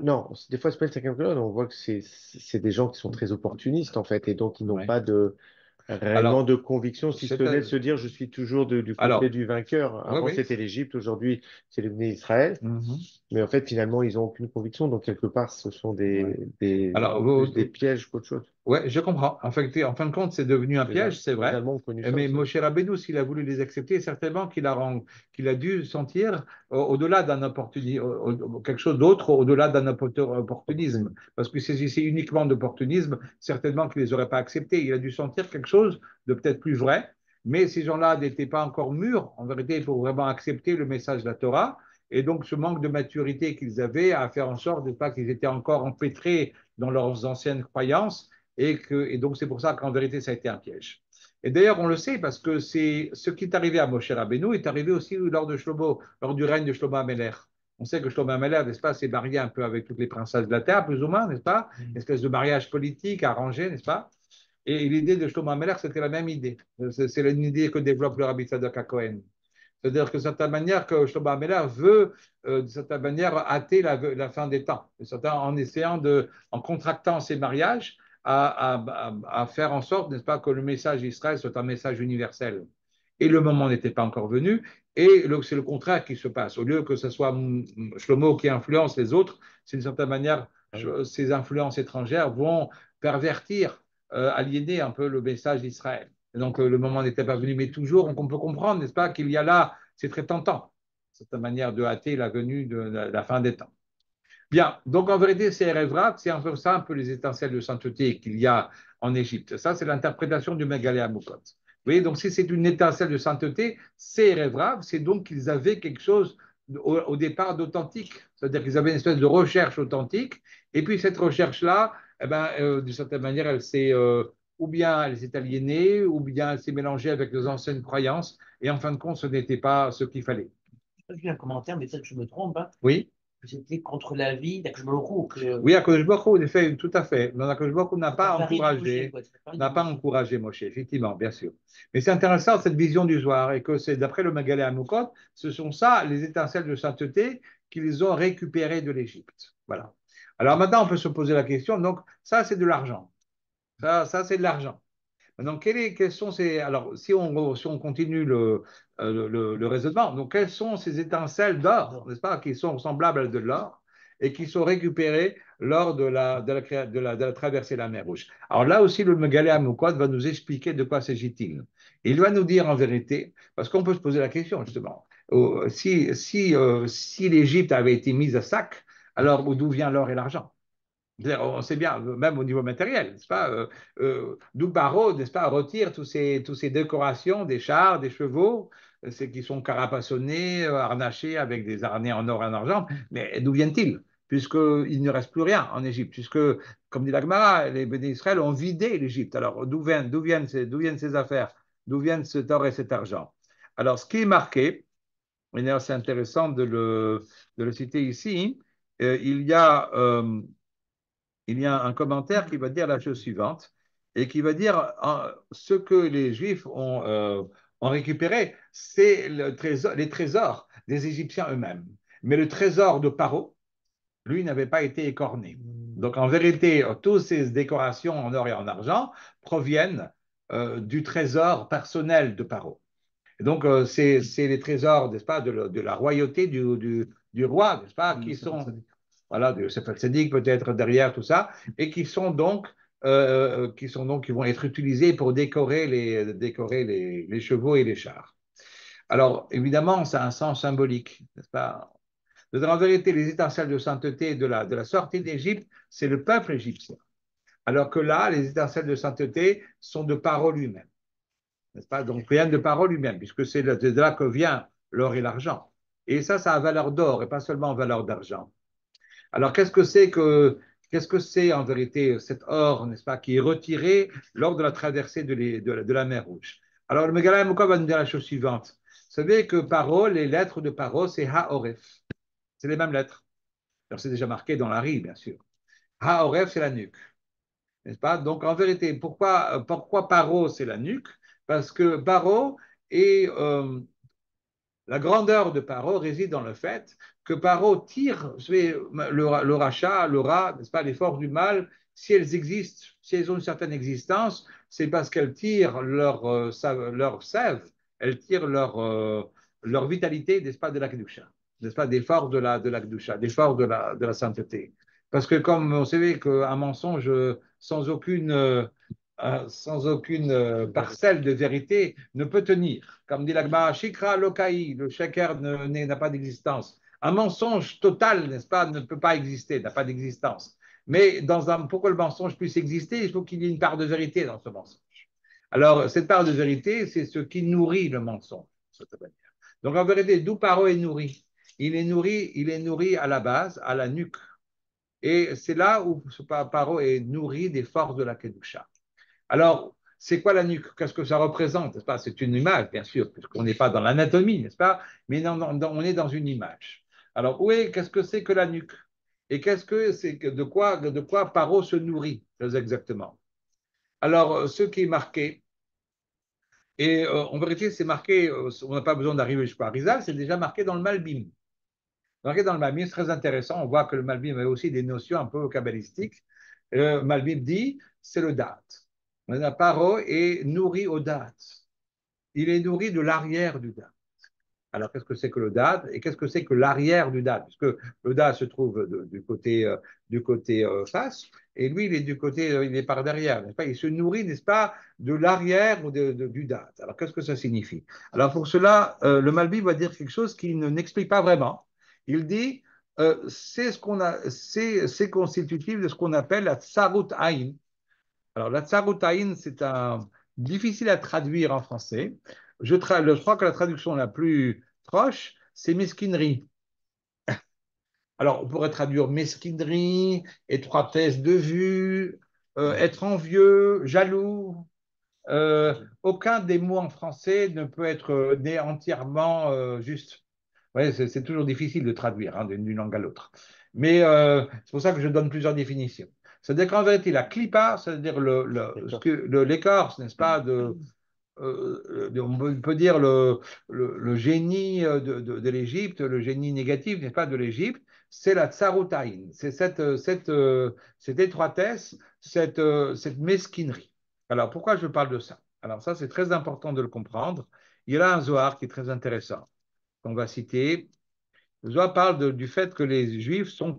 Non, des fois, c'est pas le cinquième colonne, on voit que c'est des gens qui sont très opportunistes, en fait, et donc ils n'ont Ouais. pas réellement Alors, de conviction, si ce n'est de se dire je suis toujours du côté alors du vainqueur. oui, Avant, oui. c'était l'Égypte, aujourd'hui, c'est le Israël. Mhm. Mais en fait, finalement, ils n'ont aucune conviction. Donc, quelque part, ce sont Ouais. Alors, plus des pièges qu'autre chose. ouais, je comprends. En fin de compte, c'est devenu un piège, c'est Les vrai. Allemands ont connu ça Mais aussi. Moshe Rabbeinu, s'il a voulu les accepter, certainement qu'il a dû sentir au-delà d'un quelque chose d'autre, au-delà d'un opportunisme. Parce que si c'est uniquement d'opportunisme, certainement qu'il ne les aurait pas acceptés. Il a dû sentir quelque chose de peut-être plus vrai. Mais ces gens-là n'étaient pas encore mûrs, en vérité, pour vraiment accepter le message de la Torah. Et donc, ce manque de maturité qu'ils avaient à faire en sorte de pas qu'ils étaient encore empêtrés dans leurs anciennes croyances et donc, c'est pour ça qu'en vérité, ça a été un piège. Et d'ailleurs, on le sait parce que c'est ce qui est arrivé à Moshe Rabbeinu est arrivé aussi lors du règne de Shlomo HaMelech. On sait que Shlomo HaMelech, n'est-ce pas, s'est marié un peu avec toutes les princesses de la terre, plus ou moins, n'est-ce pas? Une espèce de mariage politique arrangé, n'est-ce pas? Et l'idée de Shlomo HaMelech, c'était la même idée. C'est une idée que développe le Rabbi Tzadok HaKohen. C'est-à-dire que de certaine manière, que Shlomo HaMelech veut, de certaine manière, hâter la fin des temps, en essayant en contractant ces mariages, à faire en sorte, n'est-ce pas, que le message d'Israël soit un message universel. Et le moment n'était pas encore venu, et c'est le contraire qui se passe. Au lieu que ce soit Shlomo qui influence les autres, c'est d'une certaine manière, Ah oui. ces influences étrangères vont pervertir, aliéner un peu le message d'Israël. Et donc, le moment n'était pas venu, mais toujours, on peut comprendre, n'est-ce pas, qu'il y a là, c'est très tentant, cette manière de hâter la venue de la fin des temps. Bien, donc en vérité, c'est Erevrat, c'est un peu ça, un peu les étincelles de sainteté qu'il y a en Égypte. Ça, c'est l'interprétation du Megalé Amukot. Vous voyez, donc si c'est une étincelle de sainteté, c'est Erevrat, c'est donc qu'ils avaient quelque chose au départ d'authentique. C'est-à-dire qu'ils avaient une espèce de recherche authentique, et puis cette recherche-là, eh ben, d'une certaine manière, ou bien elle s'est aliénée, ou bien elle s'est mélangée avec les anciennes croyances, et en fin de compte, ce n'était pas ce qu'il fallait. J'ai vu un commentaire, mais peut-être que je me trompe, hein, Oui. que c'était contre la vie d'Akjmolou, que Oui, Akadosh Baruch Hu, en effet, tout à fait. Mais Akadosh Baruch Hu c'est pas Paris du Moshe, quoi. C'est pas Paris du Moshe. encouragé Moshe, effectivement, bien sûr. Mais c'est intéressant cette vision du Zohar et que c'est d'après le Magalé Amukot, ce sont ça les étincelles de sainteté qu'ils ont récupérées de l'Égypte. Voilà. Alors maintenant, on peut se poser la question. Donc ça, c'est de l'argent. Ça c'est de l'argent. Maintenant, quels sont ces. Alors, si on continue le raisonnement, donc quelles sont ces étincelles d'or, n'est-ce pas, qui sont semblables à de l'or et qui sont récupérées lors de la traversée de la mer Rouge. Alors là aussi, le Megalé Amoukot va nous expliquer de quoi s'agit-il. Il va nous dire en vérité, parce qu'on peut se poser la question justement, si l'Égypte avait été mise à sac, alors d'où vient l'or et l'argent? On sait bien, même au niveau matériel, n'est-ce pas? D'où Paro, n'est-ce pas, retire tous ces décorations des chars, des chevaux, c'est qui sont carapassonnés, harnachés avec des harnais en or et en argent. Mais d'où viennent-ils? Puisqu'il ne reste plus rien en Égypte, puisque, comme dit la Gemara, les Béné Israël ont vidé l'Égypte. Alors, d'où viennent ces affaires? D'où viennent cet or et cet argent? Alors, ce qui est marqué, et d'ailleurs, c'est intéressant de le citer ici, il y a un commentaire qui va dire la chose suivante et qui va dire ce que les Juifs ont récupéré, c'est les trésors des Égyptiens eux-mêmes. Mais le trésor de Paro, lui, n'avait pas été écorné. Donc en vérité, toutes ces décorations en or et en argent proviennent du trésor personnel de Paro. Et donc, c'est les trésors, n'est-ce pas, de la royauté du roi, n'est-ce pas, qui sont, voilà, de Sefer Tzeddik peut-être derrière tout ça, et qui vont être utilisés pour décorer les chevaux et les chars. Alors, évidemment, ça a un sens symbolique, n'est-ce pas? En vérité, les étincelles de sainteté de la sortie d'Égypte, c'est le peuple égyptien. Alors que là, les étincelles de sainteté sont de Paro lui-même, n'est-ce pas? Donc, rien de Paro lui-même, puisque c'est de là que vient l'or et l'argent. Et ça a valeur d'or et pas seulement valeur d'argent. Alors, qu'est-ce que c'est en vérité cet or, n'est-ce pas, qui est retiré lors de la traversée de la mer Rouge? Alors, le Megala Mouka va nous dire la chose suivante. Vous savez que Paro, les lettres de Paro, c'est Ha-Oref. C'est les mêmes lettres. Alors, c'est déjà marqué dans la riz, bien sûr. Ha-Oref, c'est la nuque. N'est-ce pas? Donc, en vérité, pourquoi Paro, c'est la nuque? Parce que Paro est, la grandeur de Paro réside dans le fait que Paro tire le rachat, le rat, n'est-ce pas, les forces du mal, si elles existent, si elles ont une certaine existence, c'est parce qu'elles tirent leur sève, elles tirent leur vitalité, n'est-ce pas, de la Kedusha, n'est-ce pas, des forces de la Kedusha, des forces de la sainteté. Parce que comme on sait qu'un mensonge sans aucune parcelle de vérité ne peut tenir. Comme dit l'Agma, Shikra Lokai, le shaker n'a pas d'existence. Un mensonge total, n'est-ce pas, ne peut pas exister, n'a pas d'existence. Mais pour que le mensonge puisse exister, il faut qu'il y ait une part de vérité dans ce mensonge. Alors, cette part de vérité, c'est ce qui nourrit le mensonge, de cette manière. Donc, en vérité, d'où Paro est nourri? Il est nourri à la base, à la nuque. Et c'est là où Paro est nourri des forces de la Kedusha. Alors, c'est quoi la nuque? Qu'est-ce que ça représente? N'est-ce pas? C'est une image, bien sûr, puisqu'on n'est pas dans l'anatomie, n'est-ce pas? Mais on est dans une image. Alors, qu'est-ce que c'est que la nuque? Et qu'est-ce que c'est de quoi Paro se nourrit, très exactement? Alors, ce qui est marqué, et en vérité, c'est marqué, on n'a pas besoin d'arriver jusqu'à Arizal, c'est déjà marqué dans le Malbim. Marqué dans le Malbim, c'est très intéressant. On voit que le Malbim avait aussi des notions un peu kabbalistiques. Malbim dit, c'est le date. Paro est nourri au date. Il est nourri de l'arrière du date. Alors, qu'est-ce que c'est que le date et qu'est-ce que c'est que l'arrière du date? Puisque le date se trouve du côté face et lui, il est il est par derrière, n'est-ce pas? Il se nourrit, n'est-ce pas, de l'arrière ou du date. Alors, qu'est-ce que ça signifie? Alors, pour cela, le Malbi va dire quelque chose qui n'explique pas vraiment. Il dit, c'est constitutif de ce qu'on appelle la tsarut aïn. Alors, la tsaroutaïne, difficile à traduire en français. Je crois que la traduction la plus proche, c'est mesquinerie. Alors, on pourrait traduire mesquinerie, étroitesse de vue, être envieux, jaloux. Aucun des mots en français ne peut être né entièrement juste. Ouais, c'est toujours difficile de traduire d'une langue à l'autre. Mais c'est pour ça que je donne plusieurs définitions. C'est-à-dire qu'en vérité, la clipa, c'est-à-dire l'écorce, n'est-ce pas, on peut dire le génie de l'Égypte, le génie négatif, n'est-ce pas, de l'Égypte, c'est la tsaroutaïne, c'est cette étroitesse, cette mesquinerie. Alors, pourquoi je parle de ça? Alors, ça, c'est très important de le comprendre. Il y a là un Zohar qui est très intéressant, qu'on va citer. Le Zohar parle du fait que les Juifs ont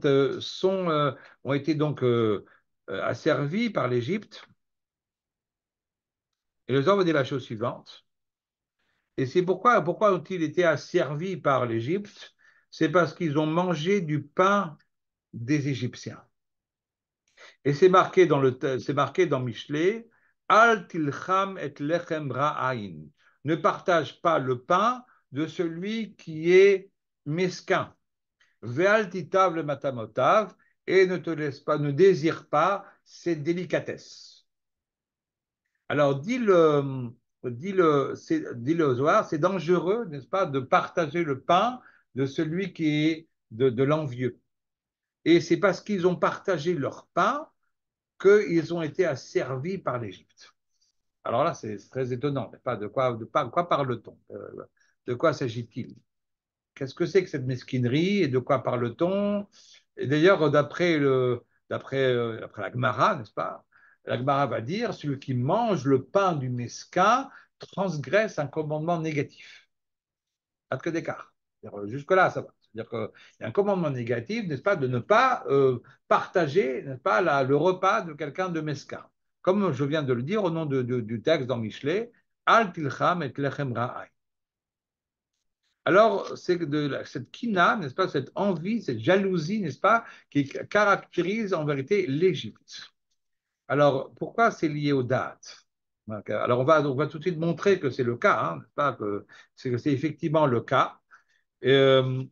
été donc asservis par l'Égypte. Et le Zohar va dire la chose suivante. Et c'est pourquoi ont-ils été asservis par l'Égypte? C'est parce qu'ils ont mangé du pain des Égyptiens. Et c'est marqué dans Michelet, Al tilcham et lechem ra'ain. Ne partage pas le pain de celui qui est mesquin. Ve'al titav le matamotav, et ne te laisse pas, ne désire pas ses délicatesses. Alors, dit le Zohar, c'est dangereux, n'est-ce pas, de partager le pain de celui qui est de l'envieux. Et c'est parce qu'ils ont partagé leur pain qu'ils ont été asservis par l'Égypte. Alors là, c'est très étonnant. Pas quoi parle-t-on? De quoi s'agit-il? Qu'est-ce que c'est que cette mesquinerie et de quoi parle-t-on? Et d'ailleurs, d'après la Gemara, n'est-ce pas? La Gemara va dire celui qui mange le pain du mesquin transgresse un commandement négatif. Pas de que d'écart. Jusque-là, ça va. C'est-à-dire qu'il y a un commandement négatif, n'est-ce pas, de ne pas partager, n'est-ce pas, le repas de quelqu'un de mesquin. Comme je viens de le dire au nom du texte dans Michelet, Al tilcham et lechem ra'ay. Alors, c'est cette kina, n'est-ce pas, cette envie, cette jalousie, n'est-ce pas, qui caractérise en vérité l'Égypte. Alors, pourquoi c'est lié aux dates? Alors, on va tout de suite montrer que c'est le cas, hein, n'est-ce pas, que c'est effectivement le cas. Euh,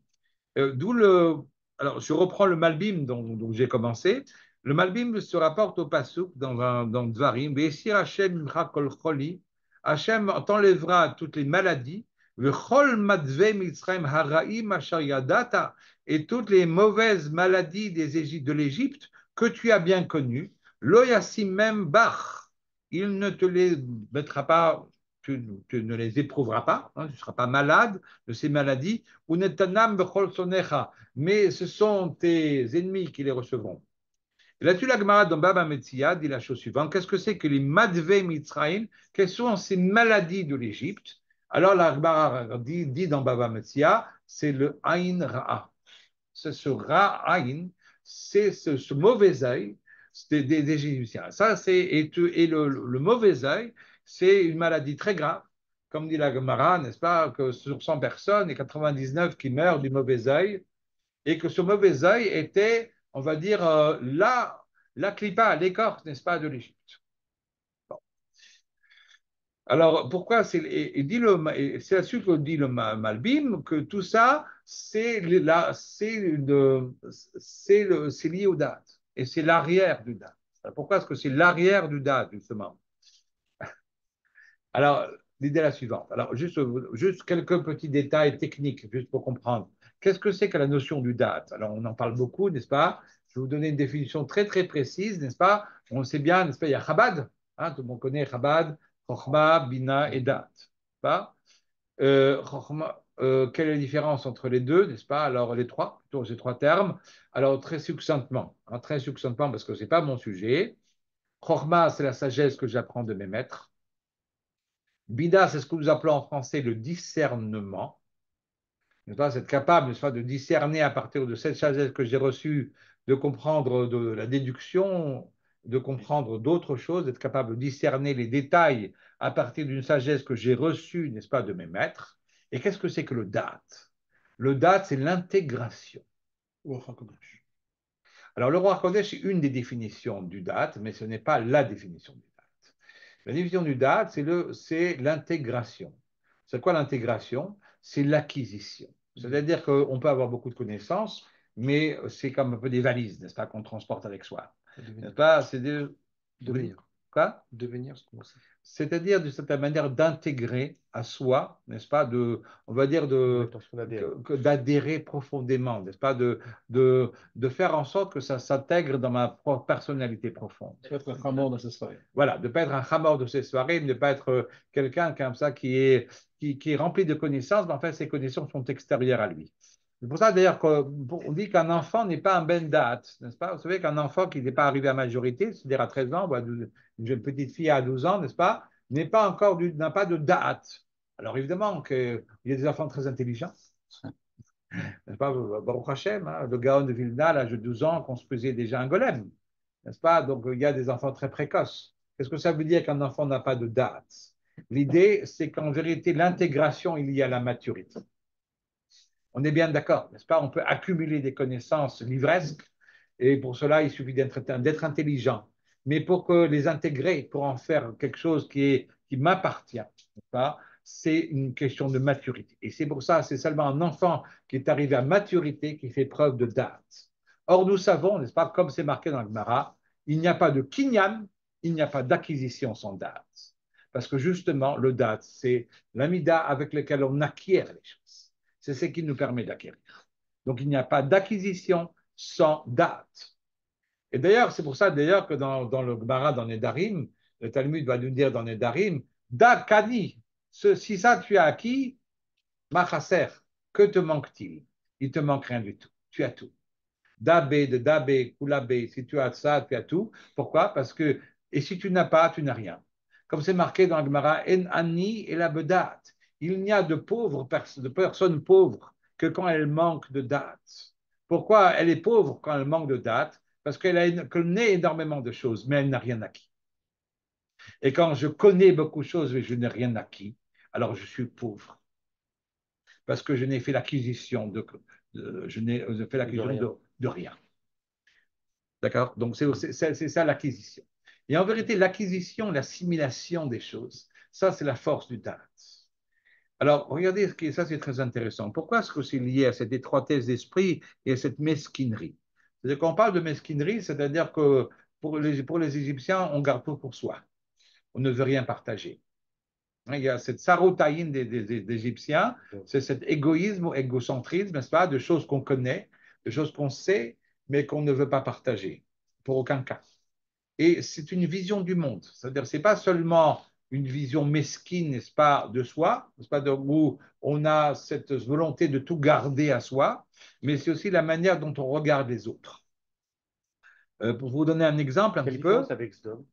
D'où le. Alors, je reprends le Malbim dont j'ai commencé. Le Malbim se rapporte au Pasuk dans Dvarim. Ve'esir Hashem imcha kol choli. Hashem t'enlèvera toutes les maladies. Ve'chol madve Mitzrayim haraim asher yadata. Et toutes les mauvaises maladies de l'Égypte que tu as bien connues. Lo yasim mem bach. Il ne te les mettra pas, tu ne les éprouveras pas, hein, tu ne seras pas malade de ces maladies mais ce sont tes ennemis qui les recevront. Et là-dessus, la Gemara dans Baba Metzia dit la chose suivante. Qu'est-ce que c'est que les Madve Mitzrayim? Quelles sont ces maladies de l'Égypte? Alors la Gemara dit dans Baba Metzia, c'est le Aïn Ra'a. C'est ce Ra'aïn, c'est ce mauvais œil des Égyptiens. Ça, et le mauvais œil, c'est une maladie très grave. Comme dit la Gemara, n'est-ce pas, que sur 100 personnes, il y a 99 qui meurent du mauvais œil, et que ce mauvais œil était, on va dire, la clipa, l'écorce, n'est-ce pas, de l'Égypte. Bon. Alors, pourquoi c'est là-dessus que dit le Malbim que tout ça, c'est lié aux dates, et c'est l'arrière du date. Pourquoi est-ce que c'est l'arrière du date, justement? Alors, l'idée est la suivante. Alors, juste quelques petits détails techniques, juste pour comprendre. Qu'est-ce que c'est que la notion du date? Alors, on en parle beaucoup, n'est-ce pas? Je vais vous donner une définition très, très précise, n'est-ce pas? On le sait bien, n'est-ce pas? Il y a Chabad, hein, tout le monde connaît Chabad, Chochma, Bina et Dat. Pas? Quelle est la différence entre les deux, n'est-ce pas? Alors, les trois, plutôt ces trois termes. Alors, très succinctement, parce que ce n'est pas mon sujet. Chochma, c'est la sagesse que j'apprends de mes maîtres. Bida, c'est ce que nous appelons en français le discernement. N'est-ce pas, c'est être capable, n'est-ce pas, de discerner à partir de cette sagesse que j'ai reçue, de comprendre de la déduction, de comprendre d'autres choses, d'être capable de discerner les détails à partir d'une sagesse que j'ai reçue, n'est-ce pas, de mes maîtres. Et qu'est-ce que c'est que le date? Le date, c'est l'intégration. Alors, le roi Kodesh, c'est une des définitions du date, mais ce n'est pas la définition du date. La définition du date, c'est l'intégration. C'est quoi l'intégration? C'est l'acquisition. C'est-à-dire qu'on peut avoir beaucoup de connaissances, mais c'est comme un peu des valises, n'est-ce pas, qu'on transporte avec soi. N'est-ce pas? C'est Devenir. Quoi? Devenir ce qu'on sait. C'est-à-dire de cette manière d'intégrer à soi, n'est-ce pas, on va dire d'adhérer profondément, n'est-ce pas, de faire en sorte que ça s'intègre dans ma personnalité profonde. De ne pas être un chamor de ces soirées. Voilà, de ne pas être un chamor de ces soirées, de ne pas être quelqu'un comme ça qui est rempli de connaissances, mais en fait, ces connaissances sont extérieures à lui. C'est pour ça d'ailleurs qu'on dit qu'un enfant n'est pas un ben da'at, n'est-ce pas? Vous savez qu'un enfant qui n'est pas arrivé à majorité, c'est-à-dire à 13 ans, ou à 12 une jeune petite fille à 12 ans, n'est-ce pas? N'est pas encore n'a pas de da'at. Alors évidemment qu'il y a des enfants très intelligents, n'est-ce pas? Baruch Hashem, hein, le Gaon de Vilna, à l'âge de 12 ans, construisait déjà un golem, n'est-ce pas? Donc il y a des enfants très précoces. Qu'est-ce que ça veut dire qu'un enfant n'a pas de da'at? L'idée, c'est qu'en vérité, l'intégration, il y a la maturité. On est bien d'accord, n'est-ce pas? On peut accumuler des connaissances livresques et pour cela, il suffit d'être intelligent. Mais pour que les intégrer, pour en faire quelque chose qui m'appartient, n'est-ce pas? C'est une question de maturité. Et c'est pour ça, c'est seulement un enfant qui est arrivé à maturité qui fait preuve de da'at. Or, nous savons, n'est-ce pas, comme c'est marqué dans le Gemara, il n'y a pas de kinyan, il n'y a pas d'acquisition sans da'at. Parce que justement, le da'at, c'est l'amida avec lequel on acquiert les choses. C'est ce qui nous permet d'acquérir. Donc, il n'y a pas d'acquisition sans date. Et d'ailleurs, c'est pour ça d'ailleurs que dans le Gemara, dans Nedarim, le Talmud va nous dire dans Nedarim, da kani, si ça tu as acquis, machaser, que te manque-t-il? Il te manque rien du tout. Tu as tout. Dabé, de dabé, koulabé, si tu as ça, tu as tout. Pourquoi? Parce que, et si tu n'as pas, tu n'as rien. Comme c'est marqué dans le Gemara, en ani et la bedat. Il n'y a de pauvres, de personnes pauvres que quand elles manquent de date. Pourquoi elle est pauvre quand elle manque de date? Parce qu'elle connaît énormément de choses, mais elle n'a rien acquis. Et quand je connais beaucoup de choses, mais je n'ai rien acquis, alors je suis pauvre. Parce que je n'ai fait l'acquisition je n'ai fait l'acquisition de rien. D'accord? Donc, c'est ça l'acquisition. Et en vérité, l'acquisition, l'assimilation des choses, ça, c'est la force du date. Alors, regardez, ça, c'est très intéressant. Pourquoi est-ce que c'est lié à cette étroitesse d'esprit et à cette mesquinerie? C'est-à-dire qu'on parle de mesquinerie, c'est-à-dire que pour les Égyptiens, on garde tout pour soi. On ne veut rien partager. Il y a cette sarotaïne des Égyptiens, c'est cet égoïsme ou égocentrisme, n'est-ce pas, de choses qu'on connaît, de choses qu'on sait, mais qu'on ne veut pas partager, pour aucun cas. Et c'est une vision du monde, c'est-à-dire c'est pas seulement une vision mesquine, n'est-ce pas, de soi, n'est-ce pas, où on a cette volonté de tout garder à soi, mais c'est aussi la manière dont on regarde les autres. Pour vous donner un exemple un petit peu. Avec Sdom.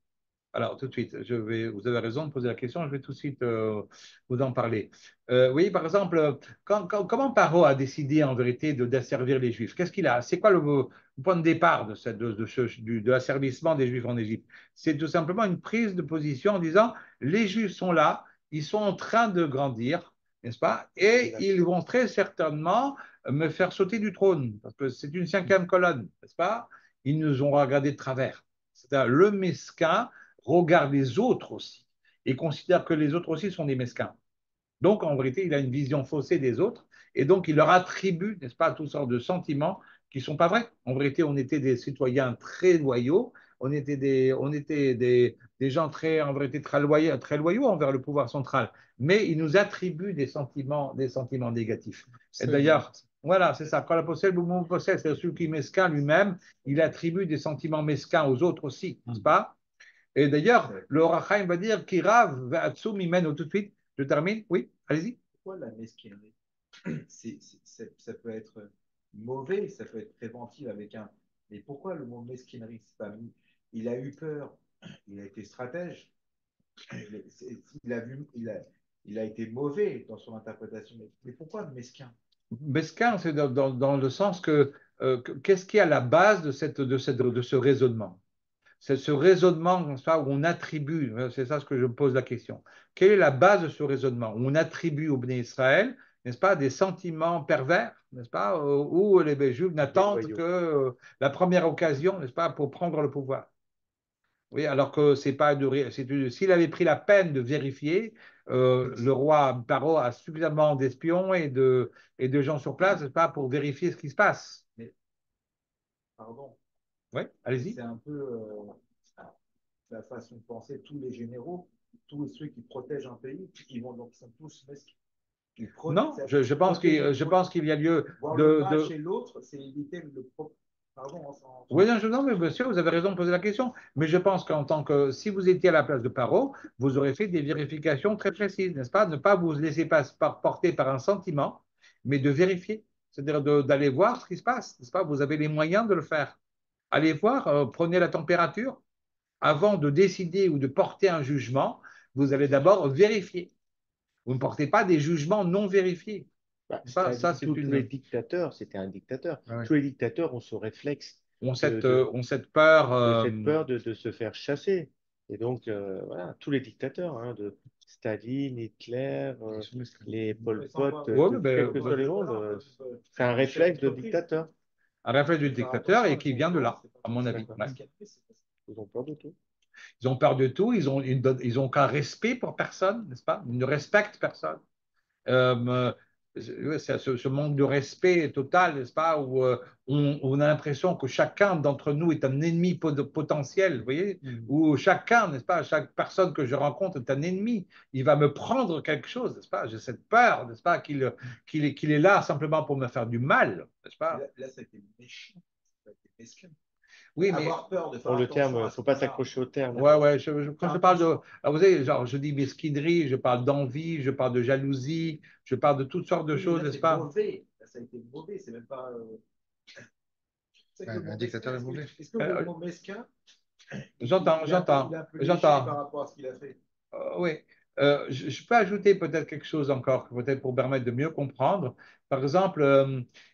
Alors, tout de suite, vous avez raison de poser la question, je vais tout de suite vous en parler. Oui, par exemple, comment Paro a décidé en vérité d'asservir les Juifs? Qu'est-ce qu'il a? C'est quoi le point de départ de l'asservissement des Juifs en Égypte? C'est tout simplement une prise de position en disant, les Juifs sont là, ils sont en train de grandir, n'est-ce pas? Et ils vont très certainement me faire sauter du trône, parce que c'est une cinquième colonne, n'est-ce pas? Ils nous ont regardé de travers. C'est-à-dire le mesquin regarde les autres aussi et considère que les autres aussi sont des mesquins. Donc, en vérité, il a une vision faussée des autres et donc il leur attribue, n'est-ce pas, toutes sortes de sentiments qui ne sont pas vrais. En vérité, on était des citoyens très loyaux, on était des gens en vérité, très loyaux envers le pouvoir central, mais il nous attribue des sentiments négatifs. Et d'ailleurs, voilà, c'est ça. Quand la possède, le mot possède, c'est celui qui est mesquin lui-même, il attribue des sentiments mesquins aux autres aussi, n'est-ce pas? Et d'ailleurs, le Rachaim va dire Kirav Va'atsum Imenu tout de suite. Je termine. Oui, allez-y. Pourquoi la mesquinerie? Ça peut être mauvais, ça peut être préventif avec un. Mais pourquoi le mot mesquinerie? C'est pas mis. Il a eu peur, il a été stratège, il a été mauvais dans son interprétation. Mais pourquoi mesquin? Mesquin, c'est dans le sens qu'est-ce qui est à la base de ce raisonnement? C'est ce raisonnement où on attribue, c'est ça ce que je me pose la question. Quelle est la base de ce raisonnement? Où on attribue au Béné Israël, n'est-ce pas, des sentiments pervers, n'est-ce pas, où les Juifs n'attendent que la première occasion, n'est-ce pas, pour prendre le pouvoir. Oui, alors que c'est pas s'il avait pris la peine de vérifier, le roi Paro a suffisamment d'espions et de gens sur place, n'est-ce pas, pour vérifier ce qui se passe. Mais, pardon. Oui, allez-y. C'est un peu la façon de penser tous les généraux, tous ceux qui protègent un pays, ils sont tous mesquins. Non, je pense qu'il y a lieu de l'un chez l'autre, c'est éviter le pardon. Oui, non, mais monsieur, vous avez raison de poser la question. Mais je pense qu'en tant que si vous étiez à la place de Paro, vous aurez fait des vérifications très précises, n'est-ce pas? Ne pas vous laisser porter par un sentiment, mais de vérifier. c'est-à-dire d'aller voir ce qui se passe, n'est-ce pas? Vous avez les moyens de le faire. Allez voir, prenez la température. Avant de décider ou de porter un jugement, vous allez d'abord vérifier. Vous ne portez pas des jugements non vérifiés. Ça, c'est tous les une. dictateurs, c'était un dictateur. Ouais. Tous les dictateurs ont ce réflexe Ont de cette peur. cette peur de se faire chasser. Et donc, voilà, tous les dictateurs, hein, de Staline, Hitler, les Pol Pot, Ouais, quel que soit les noms, c'est un réflexe de dictateur. Un réflexe du dictateur et qui vient de là, à mon avis. Ouais. Ils ont peur de tout. Ils ont peur de tout, ils ont aucun respect pour personne, n'est-ce pas? Ils ne respectent personne. C'est ce manque de respect total, n'est-ce pas, où on a l'impression que chacun d'entre nous est un ennemi potentiel, vous voyez, où chacun, n'est-ce pas, chaque personne que je rencontre est un ennemi, il va me prendre quelque chose, n'est-ce pas, j'ai cette peur, n'est-ce pas, qu'il est là simplement pour me faire du mal, n'est-ce pas? Là, ça a été méchant, ça a été mesquin. Oui, mais Avoir peur de faire Pour le terme, il ne attention faut pas s'accrocher au terme. ouais, quand je parle de, alors vous savez, genre, je dis mesquinerie, je parle d'envie, je parle de jalousie, je parle de toutes sortes de choses, n'est-ce pas? Mauvais. Là, ça a été mauvais, c'est même pas. Un dictateur est mauvais. Est-ce que le mot mesquin, J'entends. il est un peu léger par rapport à ce qu'il a fait? Oui. Je peux ajouter peut-être quelque chose encore, peut-être pour permettre de mieux comprendre. Par exemple,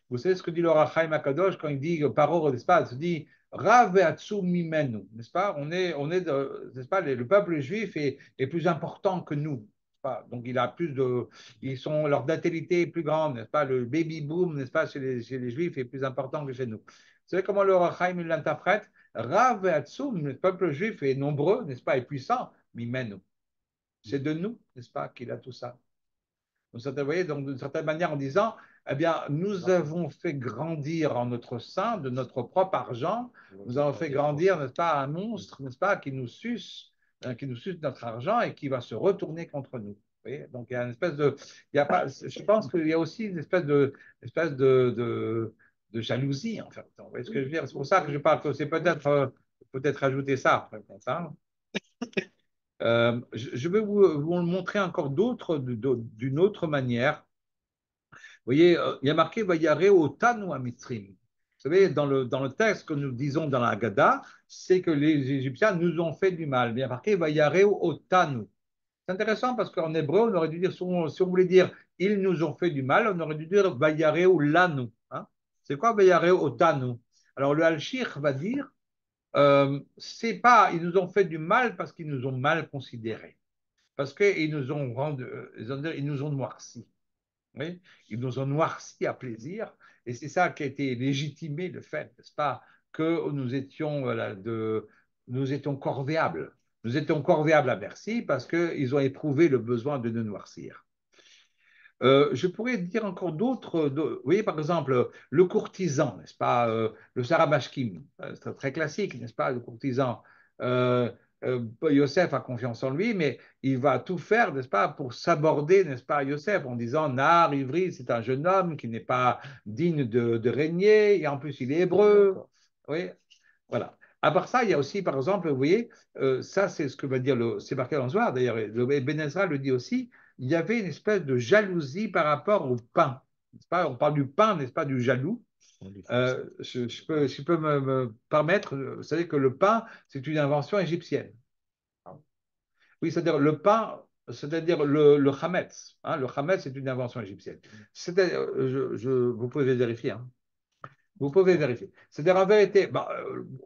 vous savez ce que dit le Rachaim Akadosh quand il dit Paro, n'est-ce pas? Il se dit Rav ve'atsu mimenu, n'est-ce pas? N'est-ce pas? Le peuple juif est plus important que nous. N'est-ce pas? Donc il a plus de, leur natalité est plus grande, n'est-ce pas? Le baby boom, n'est-ce pas, chez les juifs est plus important que chez nous. Vous savez comment le Rachaim l'interprète? Rav ve'atsu, le peuple juif est nombreux, n'est-ce pas, et puissant, mimenu. C'est de nous, n'est-ce pas, qu'il a tout ça. Donc, vous voyez, donc d'une certaine manière, en disant, eh bien, nous avons fait grandir en notre sein, de notre propre argent, nous avons fait grandir, n'est-ce pas, un monstre, n'est-ce pas, qui nous suce notre argent et qui va se retourner contre nous. Vous voyez, donc il y a une espèce de, il y a pas, je pense qu'il y a aussi une espèce de jalousie, en fait. Vous voyez ce que je veux dire? C'est pour ça que je parle que c'est peut-être ajouter ça, après, hein. Je vais vous le montrer encore d'une autre manière. Vous voyez, il y a marqué Vayare Otanu Amitrim. Vous savez, dans le texte que nous disons dans la Haggadah, c'est que les Égyptiens nous ont fait du mal. Il y a marqué Vayare Otanu. C'est intéressant parce qu'en hébreu, on aurait dû dire, si on voulait dire ils nous ont fait du mal, on aurait dû dire Vayare Lanu. Hein? C'est quoi Vayare Otanu? Alors le Al-Shir va dire c'est pas, ils nous ont fait du mal parce qu'ils nous ont mal considérés, parce qu'ils nous ont rendu, ils nous ont noircis. Oui, ils nous ont noircis à plaisir, et c'est ça qui a été légitimé le fait, n'est-ce pas, que nous étions corvéables. Nous étions corvéables à merci parce qu'ils ont éprouvé le besoin de nous noircir. Je pourrais dire encore d'autres. Vous voyez, par exemple, le courtisan, n'est-ce pas, le Sarabashkim, c'est très classique, n'est-ce pas, le courtisan. Yosef a confiance en lui, mais il va tout faire, n'est-ce pas, pour s'aborder, n'est-ce pas, à Yosef, en disant, Nar, Ivri, c'est un jeune homme qui n'est pas digne de régner, et en plus, il est hébreu. Oui, voilà. À part ça, il y a aussi, par exemple, vous voyez, ça, c'est ce que va dire, c'est marqué dans le Zohar, d'ailleurs, Ben Ezra le dit aussi, il y avait une espèce de jalousie par rapport au pain. N'est-ce pas? On parle du pain, n'est-ce pas, du jaloux. Je peux me permettre, vous savez que le pain, c'est une invention égyptienne. Oui, c'est-à-dire le pain, c'est-à-dire le chametz. Hein, le chametz, c'est une invention égyptienne. Vous pouvez vérifier. Hein. Vous pouvez vérifier. C'est-à-dire, en vérité,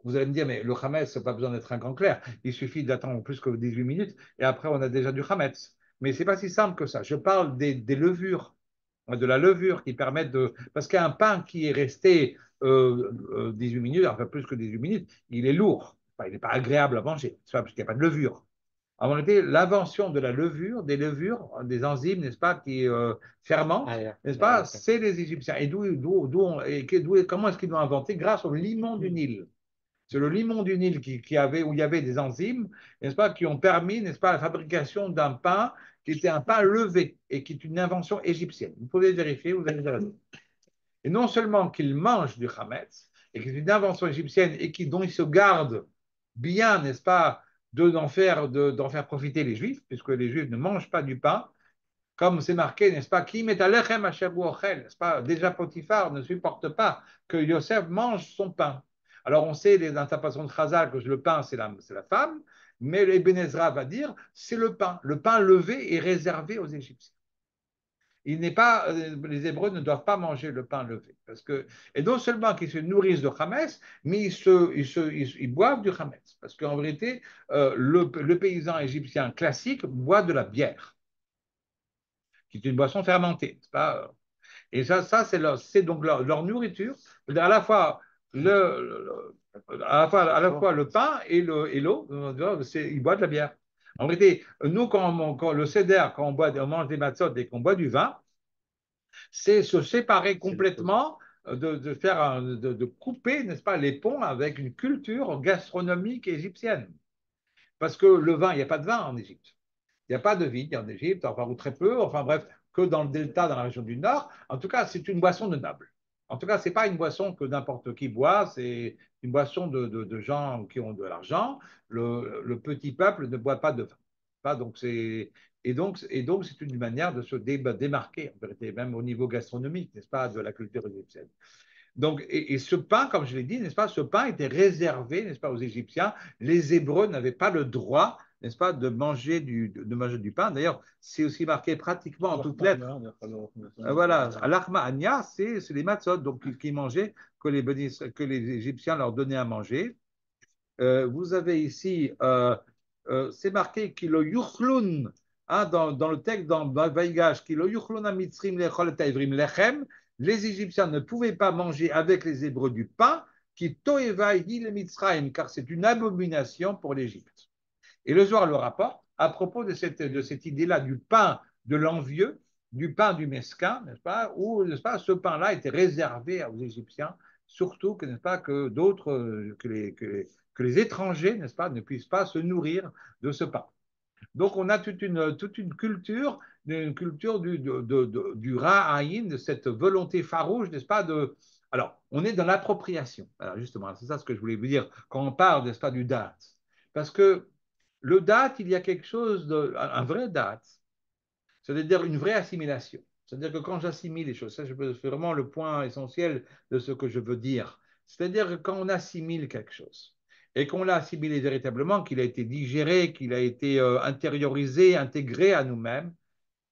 vous allez me dire, mais le chametz, ça n'a pas besoin d'être un grand clair. Il suffit d'attendre plus que 18 minutes et après, on a déjà du chametz. Mais ce n'est pas si simple que ça. Je parle des levures, de la levure qui permettent de. Parce qu'un pain qui est resté 18 minutes, enfin plus que 18 minutes, il est lourd. Enfin, il n'est pas agréable à manger. C'est pas parce qu'il n'y a pas de levure. En réalité, l'invention de la levure, des levures, des enzymes, n'est-ce pas, qui fermentent, n'est-ce pas, c'est les Égyptiens. Et comment est-ce qu'ils l'ont inventé? Grâce au limon du Nil. C'est le limon du Nil où il y avait des enzymes, n'est-ce pas, qui ont permis, n'est-ce pas, la fabrication d'un pain qui était un pain levé et qui est une invention égyptienne. Vous pouvez vérifier, vous avez raison. Et non seulement qu'ils mangent du chametz, et qui est une invention égyptienne et dont ils se gardent bien, n'est-ce pas, d'en faire profiter les Juifs, puisque les Juifs ne mangent pas du pain, Comme c'est marqué, n'est-ce pas, qui met alechem asher hu ochel, n'est-ce pas, déjà Potiphar ne supporte pas que Yosef mange son pain. Alors on sait les interprétations de Chazal que le pain c'est la femme, mais Ibn Ezra va dire c'est le pain. Le pain levé est réservé aux Égyptiens. Il n'est pas, les Hébreux ne doivent pas manger le pain levé. Parce que, et non seulement qu'ils se nourrissent de Hametz, mais ils boivent du Hametz. Parce qu'en vérité, le paysan égyptien classique boit de la bière, qui est une boisson fermentée. C'est pas, et ça c'est donc leur nourriture. À la fois à la fois le pain et l'eau, ils boivent de la bière. En vérité, nous, quand le seder, quand on mange des matzot et qu'on boit du vin, c'est se séparer complètement, de couper, n'est-ce pas, les ponts avec une culture gastronomique égyptienne. Parce que le vin, il n'y a pas de vin en Égypte. Il n'y a pas de vigne en Égypte, enfin, ou très peu, enfin bref, que dans le delta, dans la région du Nord. En tout cas, c'est une boisson de nobles. En tout cas, ce n'est pas une boisson que n'importe qui boit, c'est une boisson de gens qui ont de l'argent. Le petit peuple ne boit pas de vin. Pas, donc et donc, c'est une manière de se démarquer, en vérité, même au niveau gastronomique, n'est-ce pas, de la culture égyptienne. Donc, et ce pain, comme je l'ai dit, n'est-ce pas, ce pain était réservé, n'est-ce pas, aux Égyptiens. Les Hébreux n'avaient pas le droit, n'est-ce pas, de manger du pain. D'ailleurs, c'est aussi marqué pratiquement en toutes lettres. Voilà, al-Akhma Anya, c'est les matzot, donc qui mangeaient, que les Égyptiens leur donnaient à manger. Vous avez ici, c'est marqué kilo yuchlun, hein, dans le texte, dans Vaïgash, kilo yuchlun amitzrim lechol et ivrim lechem, les Égyptiens ne pouvaient pas manger avec les Hébreux du pain, qui toevaïhi le mitzraim, car c'est une abomination pour l'Égypte. Et le Zohar le rapporte à propos de cette idée-là du pain de l'envieux, du pain du mesquin, n'est-ce pas, où, n'est-ce pas, ce pain-là était réservé aux Égyptiens, surtout que, n'est-ce pas, que d'autres, que les étrangers, n'est-ce pas, ne puissent pas se nourrir de ce pain. Donc, on a toute une culture du Ra'aïn, de cette volonté farouche, n'est-ce pas, Alors, on est dans l'appropriation. Alors, justement, c'est ça ce que je voulais vous dire quand on parle, n'est-ce pas, du date. Parce que le date, il y a quelque chose un vrai date, c'est-à-dire une vraie assimilation. C'est-à-dire que quand j'assimile les choses, ça c'est vraiment le point essentiel de ce que je veux dire. C'est-à-dire que quand on assimile quelque chose et qu'on l'a assimilé véritablement, qu'il a été digéré, qu'il a été intériorisé, intégré à nous-mêmes,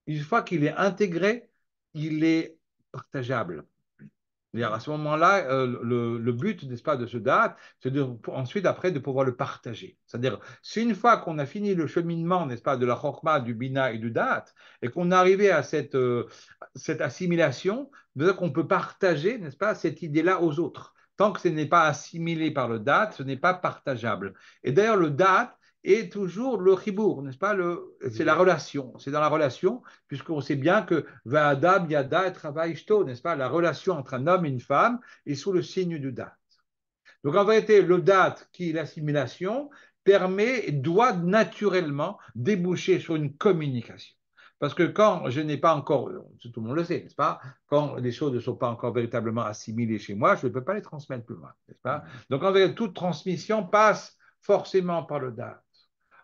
une fois qu'il est intégré, il est partageable. À ce moment-là, le but, n'est-ce pas, de ce date, c'est ensuite, après, de pouvoir le partager. C'est-à-dire, c'est une fois qu'on a fini le cheminement, n'est-ce pas, de la chokma, du bina et du date, et qu'on est arrivé à cette assimilation, qu'on peut partager, n'est-ce pas, cette idée-là aux autres. Tant que ce n'est pas assimilé par le date, ce n'est pas partageable. Et d'ailleurs, le date est toujours le chibour, n'est-ce pas, c'est la relation. C'est dans la relation, puisqu'on sait bien que Va'adam Yada et Travail Shto, n'est-ce pas? La relation entre un homme et une femme est sous le signe du date. Donc en vérité, le date, qui est l'assimilation, permet, doit naturellement déboucher sur une communication. Parce que quand je n'ai pas encore, tout le monde le sait, n'est-ce pas? Quand les choses ne sont pas encore véritablement assimilées chez moi, je ne peux pas les transmettre plus loin, n'est-ce pas? Donc en vérité, toute transmission passe forcément par le date.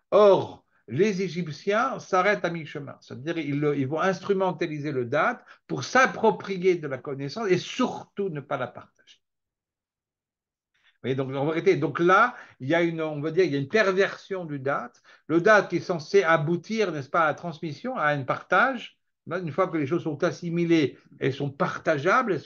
Or, les Égyptiens s'arrêtent à mi-chemin, c'est-à-dire ils vont instrumentaliser le date pour s'approprier de la connaissance et surtout ne pas la partager. Et donc, en vérité, donc là, on va dire, il y a une perversion du date. Le date qui est censé aboutir, n'est-ce pas, à la transmission, à un partage. Une fois que les choses sont assimilées, elles sont partageables,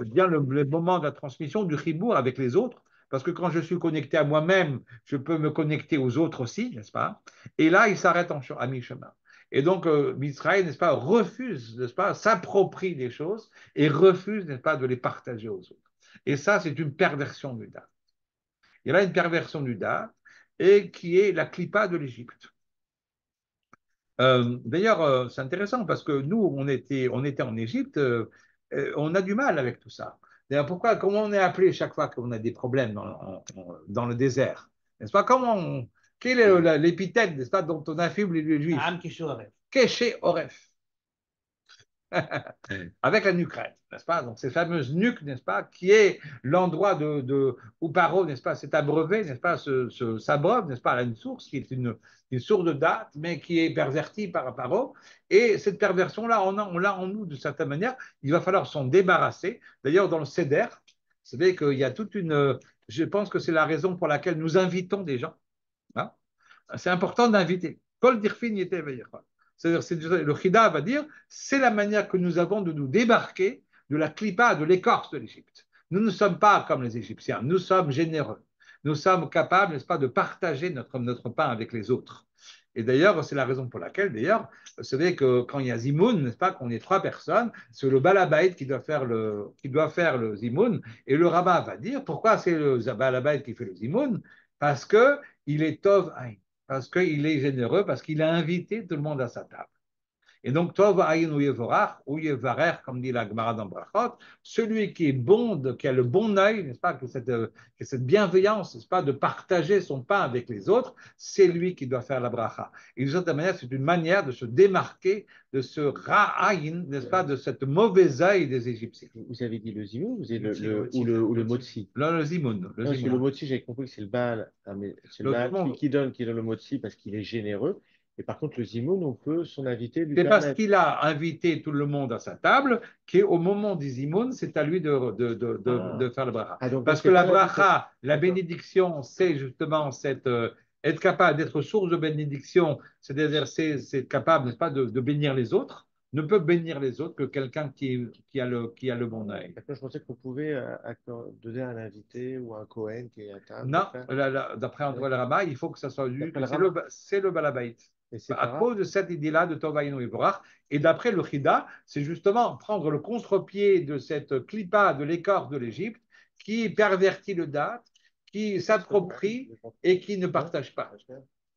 bien le moment de la transmission, du chibour avec les autres. Parce que quand je suis connecté à moi-même, je peux me connecter aux autres aussi, n'est-ce pas? Et là, il s'arrête à mi-chemin. Et donc, Israël, n'est-ce pas, refuse, n'est-ce pas, s'approprie des choses et refuse, n'est-ce pas, de les partager aux autres. Et ça, c'est une perversion du date. Il y a là une perversion du date et qui est la clipa de l'Égypte. D'ailleurs, c'est intéressant parce que nous, on était en Égypte, on a du mal avec tout ça. D'ailleurs, comment on est appelé chaque fois qu'on a des problèmes dans le désert? N'est-ce pas? Quel est l'épithète, n'est-ce pas, dont on affuble les Juifs? Am Keshe Oref. Keshe Oref. avec la nuquerette, n'est-ce pas? Donc, ces fameuses nuques, n'est-ce pas, qui est l'endroit où Paro, n'est-ce pas, s'est abreuvé, n'est-ce pas, s'abreuve, n'est-ce pas, à une source qui est une source de date, mais qui est pervertie par Paro. Et cette perversion-là, on l'a en nous de certaine manière. Il va falloir s'en débarrasser. D'ailleurs, dans le CEDER, vous savez qu'il y a toute une. Je pense que c'est la raison pour laquelle nous invitons des gens. Hein. C'est important d'inviter. Kol dirfin yete veyecha. C'est-à-dire, le Chida va dire, c'est la manière que nous avons de nous débarquer de la clipa, de l'écorce de l'Égypte. Nous ne sommes pas comme les Égyptiens, nous sommes généreux. Nous sommes capables, n'est-ce pas, de partager notre pain avec les autres. Et d'ailleurs, c'est la raison pour laquelle, d'ailleurs, vous savez que quand il y a Zimoun, n'est-ce pas, qu'on est trois personnes, c'est le Balabait qui doit faire le Zimoun, et le rabbin va dire, pourquoi c'est le Balabait qui fait le Zimoun? Parce qu'il est Tov Aïn, parce qu'il est généreux, parce qu'il a invité tout le monde à sa table. Et donc, Tov Aïn ou Yevorach, ou Yevarer, comme dit la Gemara dans Brachot, celui qui est bon, qui a le bon œil, n'est-ce pas, qui a cette bienveillance, n'est-ce pas, de partager son pain avec les autres, c'est lui qui doit faire la bracha. Et de cette manière, c'est une manière de se démarquer de ce Ra'aïn, n'est-ce pas, de cette mauvaise œil des Égyptiens. Vous avez dit le zimoun ou le motzi? Le Zimoun. Parce que le motzi, j'avais compris que c'est le Baal, mais c'est le Baal qui donne le motzi parce qu'il est généreux. Et par contre, le zimoun, on peut son invité lui C'est parce permettre. qu'il a invité tout le monde à sa table qu'au moment du zimoun, c'est à lui de faire le bracha. Donc, Parce que la bracha, la bénédiction, c'est justement être capable d'être source de bénédiction, c'est-à-dire c'est capable, n'est-ce pas, de bénir les autres. Ne peut bénir les autres que quelqu'un qui a le bon œil. Je pensais qu'on pouvait donner un invité ou un Cohen qui est à table. Non, d'après André le Rama, il faut que ça soit lui, c'est le balabait. À pas cause de cette idée-là de Tovaïno et Vorach. Et d'après le Chida, c'est justement prendre le contre-pied de cette clipa de l'écorce de l'Égypte qui pervertit le date, qui s'approprie et qui ne partage pas.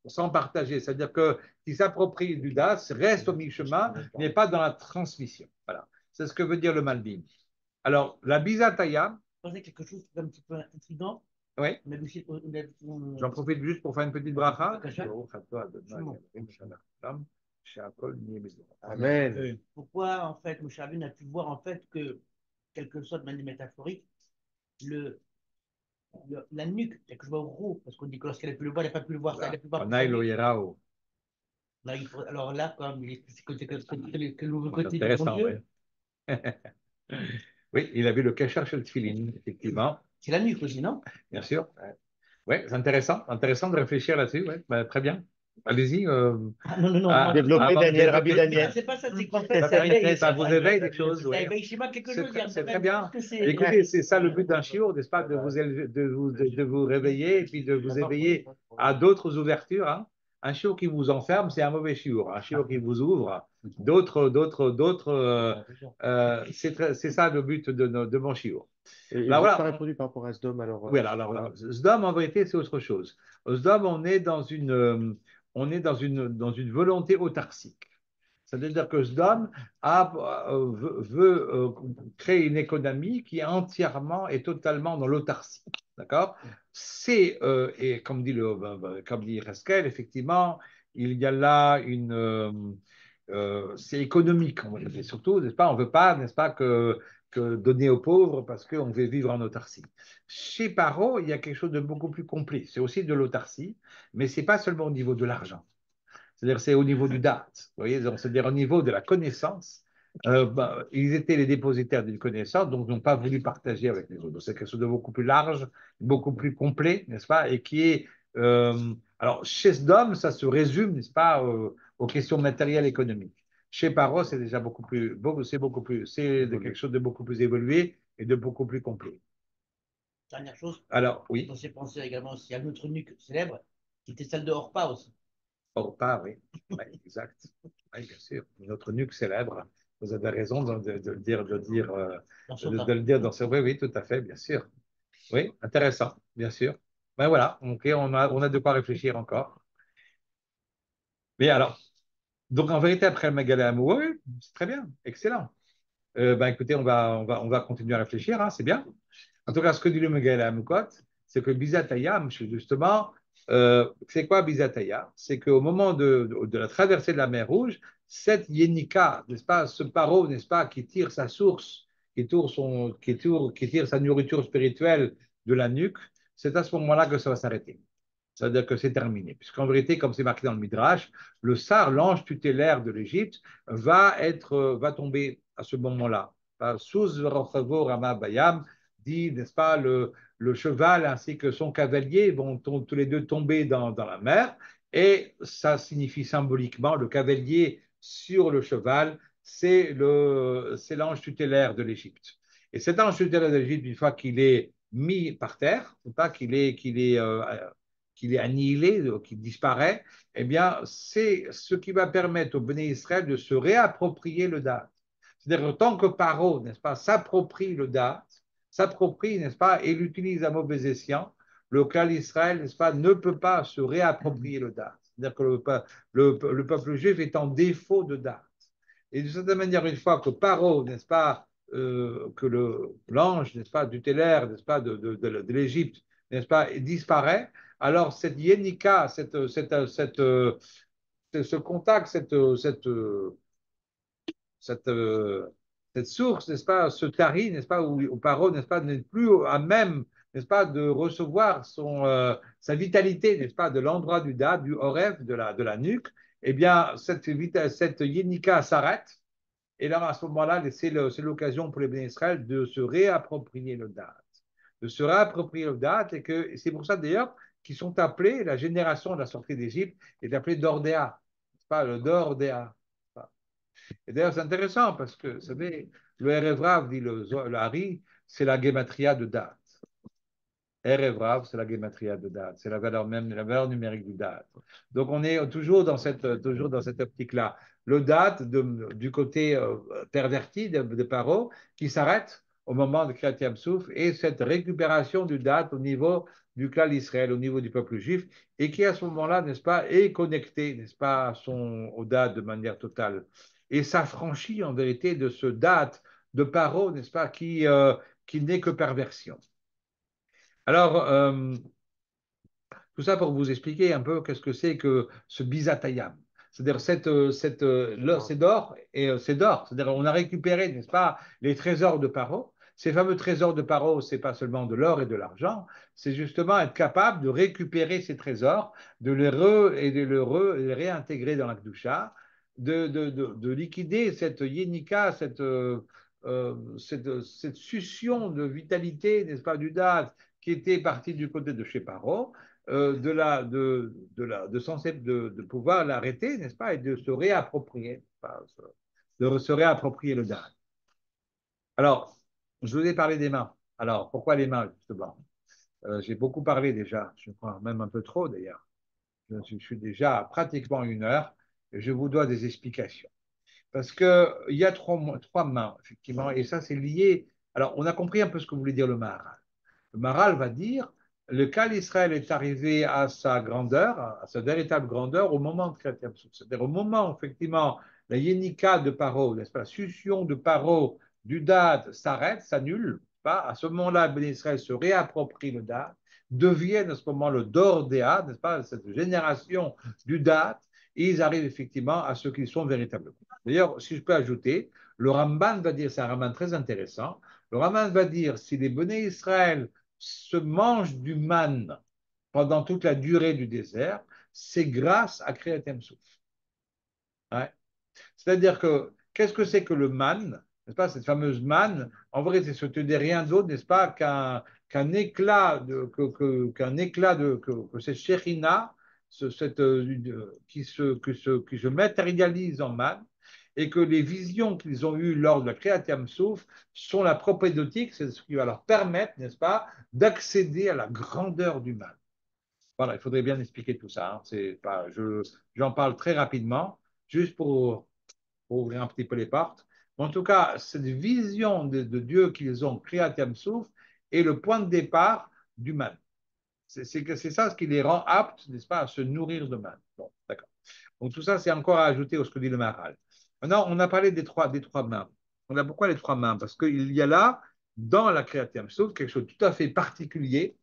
Sans partager, c'est-à-dire que qui s'approprie du date, reste au mi-chemin, n'est pas dans la transmission. Voilà. C'est ce que veut dire le Malbim. Alors, la Bizataya. Vous pensez quelque chose d'un petit peu intriguant? Oui. J'en profite juste pour faire une petite bracha. Amen. Pourquoi, en fait, Moshe Rabbeinu a pu voir, en fait, que, quelque soit de manière métaphorique, la nuque, que je vois au roux, parce qu'on dit que lorsqu'elle a pu le voir, elle n'a pas pu le voir. Ça, elle a pu voir. Alors là, comme c'est que le côté du bon Dieu. Oui, il a vu le Kesher Shel Tfilin, effectivement. C'est la nuque aussi, non? Bien sûr. Oui, c'est intéressant de réfléchir là-dessus. Ouais. Bah, très bien. Allez-y. Non. Développer Daniel, Rabbi Daniel. C'est pas ça, c'est qu'en fait, ça vous éveille des choses. Ça éveille chez moi quelque chose. C'est très bien. Écoutez, c'est ça le but d'un shiur, n'est-ce pas, de vous réveiller et puis de vous éveiller à d'autres ouvertures. Hein. Un shiur qui vous enferme, c'est un mauvais shiur. Un shiur qui vous ouvre, c'est ça le but de mon shiur. Et vous n'avez pas répondu par rapport à Sdom alors. Oui, alors Sdom, en vérité, c'est autre chose. Sdom, on est dans une volonté autarcique. C'est-à-dire que Sdom veut créer une économie qui est entièrement et totalement dans l'autarcie. D'accord? Et comme dit Reskel, effectivement, il y a là c'est économique, et surtout, n'est-ce pas, on ne veut pas, n'est-ce pas, que donner aux pauvres parce qu'on veut vivre en autarcie. Chez Paro, il y a quelque chose de beaucoup plus complet. C'est aussi de l'autarcie, mais ce n'est pas seulement au niveau de l'argent. C'est-à-dire c'est au niveau du date. Vous voyez, c'est-à-dire au niveau de la connaissance. Ils étaient les dépositaires d'une connaissance, donc ils n'ont pas voulu partager avec les autres. C'est quelque chose de beaucoup plus large, beaucoup plus complet, n'est-ce pas? Et qui est. Alors, chez Sdom, ça se résume, n'est-ce pas, aux questions matérielles économiques. Chez Paro, c'est déjà c'est quelque chose de beaucoup plus évolué et de beaucoup plus complet. Dernière chose. Alors, oui. On s'est pensé également aussi à notre nuque célèbre, qui était celle de Orpa aussi. Orpa, oui. Ouais, exact. Oui, bien sûr. Notre nuque célèbre. Vous avez raison de le dire, de le dire dans ce. Oui, oui, tout à fait, bien sûr. Oui, intéressant, bien sûr. Ben voilà, ok, on a de quoi réfléchir encore. Mais alors, donc en vérité, après le Megalé oui, c'est très bien, excellent. Ben écoutez, on va continuer à réfléchir, hein, c'est bien. En tout cas, ce que dit le Megalé Amoukot, c'est que Bizatayam, justement, C'est quoi Bizataya? C'est qu'au moment de la traversée de la mer Rouge, cette Yénika, n'est-ce pas, ce paro, n'est-ce pas, qui tire sa source, qui tire sa nourriture spirituelle de la nuque, c'est à ce moment-là que ça va s'arrêter. C'est-à-dire que c'est terminé. Puisqu'en vérité, comme c'est marqué dans le Midrash, le Sar, l'ange tutélaire de l'Égypte, va tomber à ce moment-là. Sous Rama Bayam dit, n'est-ce pas, le cheval ainsi que son cavalier vont tous les deux tomber dans la mer. Et ça signifie symboliquement le cavalier sur le cheval, c'est l'ange tutélaire de l'Égypte. Et cet ange tutélaire de l'Égypte, une fois qu'il est mis par terre, pas qu'il est annihilé, qu'il disparaît, eh bien, c'est ce qui va permettre au Béné Israël de se réapproprier le date. C'est-à-dire, tant que Paro, n'est-ce pas, s'approprie le date, s'approprie, n'est-ce pas, et l'utilise à mauvais escient, le clan d'Israël, n'est-ce pas, ne peut pas se réapproprier le date. C'est-à-dire que le peuple juif est en défaut de date. Et de cette manière, une fois que Paro, n'est-ce pas, que l'ange, n'est-ce pas, tutélaire, n'est-ce pas, de l'Égypte, n'est-ce pas, disparaît, alors cette yénika, ce contact, cette, cette source, n'est-ce pas, ce tari, n'est-ce pas, où Paro, n'est-ce pas, n'est plus à même, n'est-ce pas, de recevoir sa vitalité, n'est-ce pas, de l'endroit du dad, du oref, de la nuque, eh bien, cette yénika s'arrête. Et là, à ce moment-là, c'est l'occasion pour les Béné Israël de se réapproprier le date. De se réapproprier le date, et c'est pour ça d'ailleurs qu'ils sont appelés, la génération de la sortie d'Égypte est appelée Dordéa, pas le Dordéa. Et d'ailleurs, c'est intéressant parce que, vous savez, le Erev Rav, dit le Hari, c'est la gématria de date. Erev Rav, c'est la gématria de date, c'est la valeur même, la valeur numérique du date. Donc on est toujours dans cette optique-là. Le date du côté perverti de Paro qui s'arrête au moment de Kriyat Yam-Souf et cette récupération du date au niveau du clan d'Israël, au niveau du peuple juif, et qui à ce moment-là, n'est-ce pas, est connecté, n'est-ce pas, au date de manière totale. Et s'affranchit en vérité de ce date de Paro, n'est-ce pas, qui n'est que perversion. Alors, tout ça pour vous expliquer un peu qu'est-ce que c'est que ce bizatayam. C'est-à-dire, c'est d'or, et c'est d'or. C'est-à-dire, on a récupéré, n'est-ce pas, les trésors de Paro. Ces fameux trésors de Paro, ce n'est pas seulement de l'or et de l'argent, c'est justement être capable de récupérer ces trésors, de les réintégrer dans la Kedusha, de liquider cette yénika, cette succion de vitalité, n'est-ce pas, du date qui était partie du côté de chez Paro, de pouvoir l'arrêter, n'est-ce pas, et de se réapproprier, le dard. Alors, je vous ai parlé des mains. Alors, pourquoi les mains, justement? J'ai beaucoup parlé déjà, je crois même un peu trop d'ailleurs. Je suis déjà à pratiquement 1 heure et je vous dois des explications. Parce qu'il y a trois mains, effectivement, et ça, c'est lié. Alors, on a compris un peu ce que voulait dire le Maharal. Le Maharal va dire le Kal Israël est arrivé à sa grandeur, à sa véritable grandeur, au moment de Kriyat Yam-Souf. C'est-à-dire au moment, où, effectivement, la yénika de Paro, n'est-ce pas, la succion de Paro du date s'arrête, s'annule. À ce moment-là, Ben Israël se réapproprie le date, deviennent à ce moment le Dordéa, n'est-ce pas, cette génération du date, et ils arrivent effectivement à ce qu'ils sont véritablement. D'ailleurs, si je peux ajouter, le Ramban va dire, c'est un Ramban très intéressant, le Ramban va dire, si les Béné Israël se mangent du man pendant toute la durée du désert, c'est grâce à Kriyat Yam-Souf. Ouais. C'est-à-dire que, qu'est-ce que c'est que le man, n'est-ce pas, cette fameuse manne, en vrai, ce n'est rien d'autre, n'est-ce pas, qu'un éclat que cette Shekhinah, qui se matérialise en manne, et que les visions qu'ils ont eues lors de la Kriyat Yam-Souf sont la propédeutique, c'est ce qui va leur permettre, n'est-ce pas, d'accéder à la grandeur du man. Voilà, il faudrait bien expliquer tout ça. J'en parle très rapidement, juste pour ouvrir un petit peu les portes. En tout cas, cette vision de Dieu qu'ils ont créé à Yam-Souf est le point de départ du man. C'est ça ce qui les rend aptes, n'est-ce pas, à se nourrir de man. Bon, d'accord. Donc tout ça, c'est encore à ajouter au ce que dit le Maharal. Maintenant, on a parlé des trois mains. Pourquoi les 3 mains? Parce qu'il y a là, dans la Kriyat Yam-Souf, quelque chose de tout à fait particulier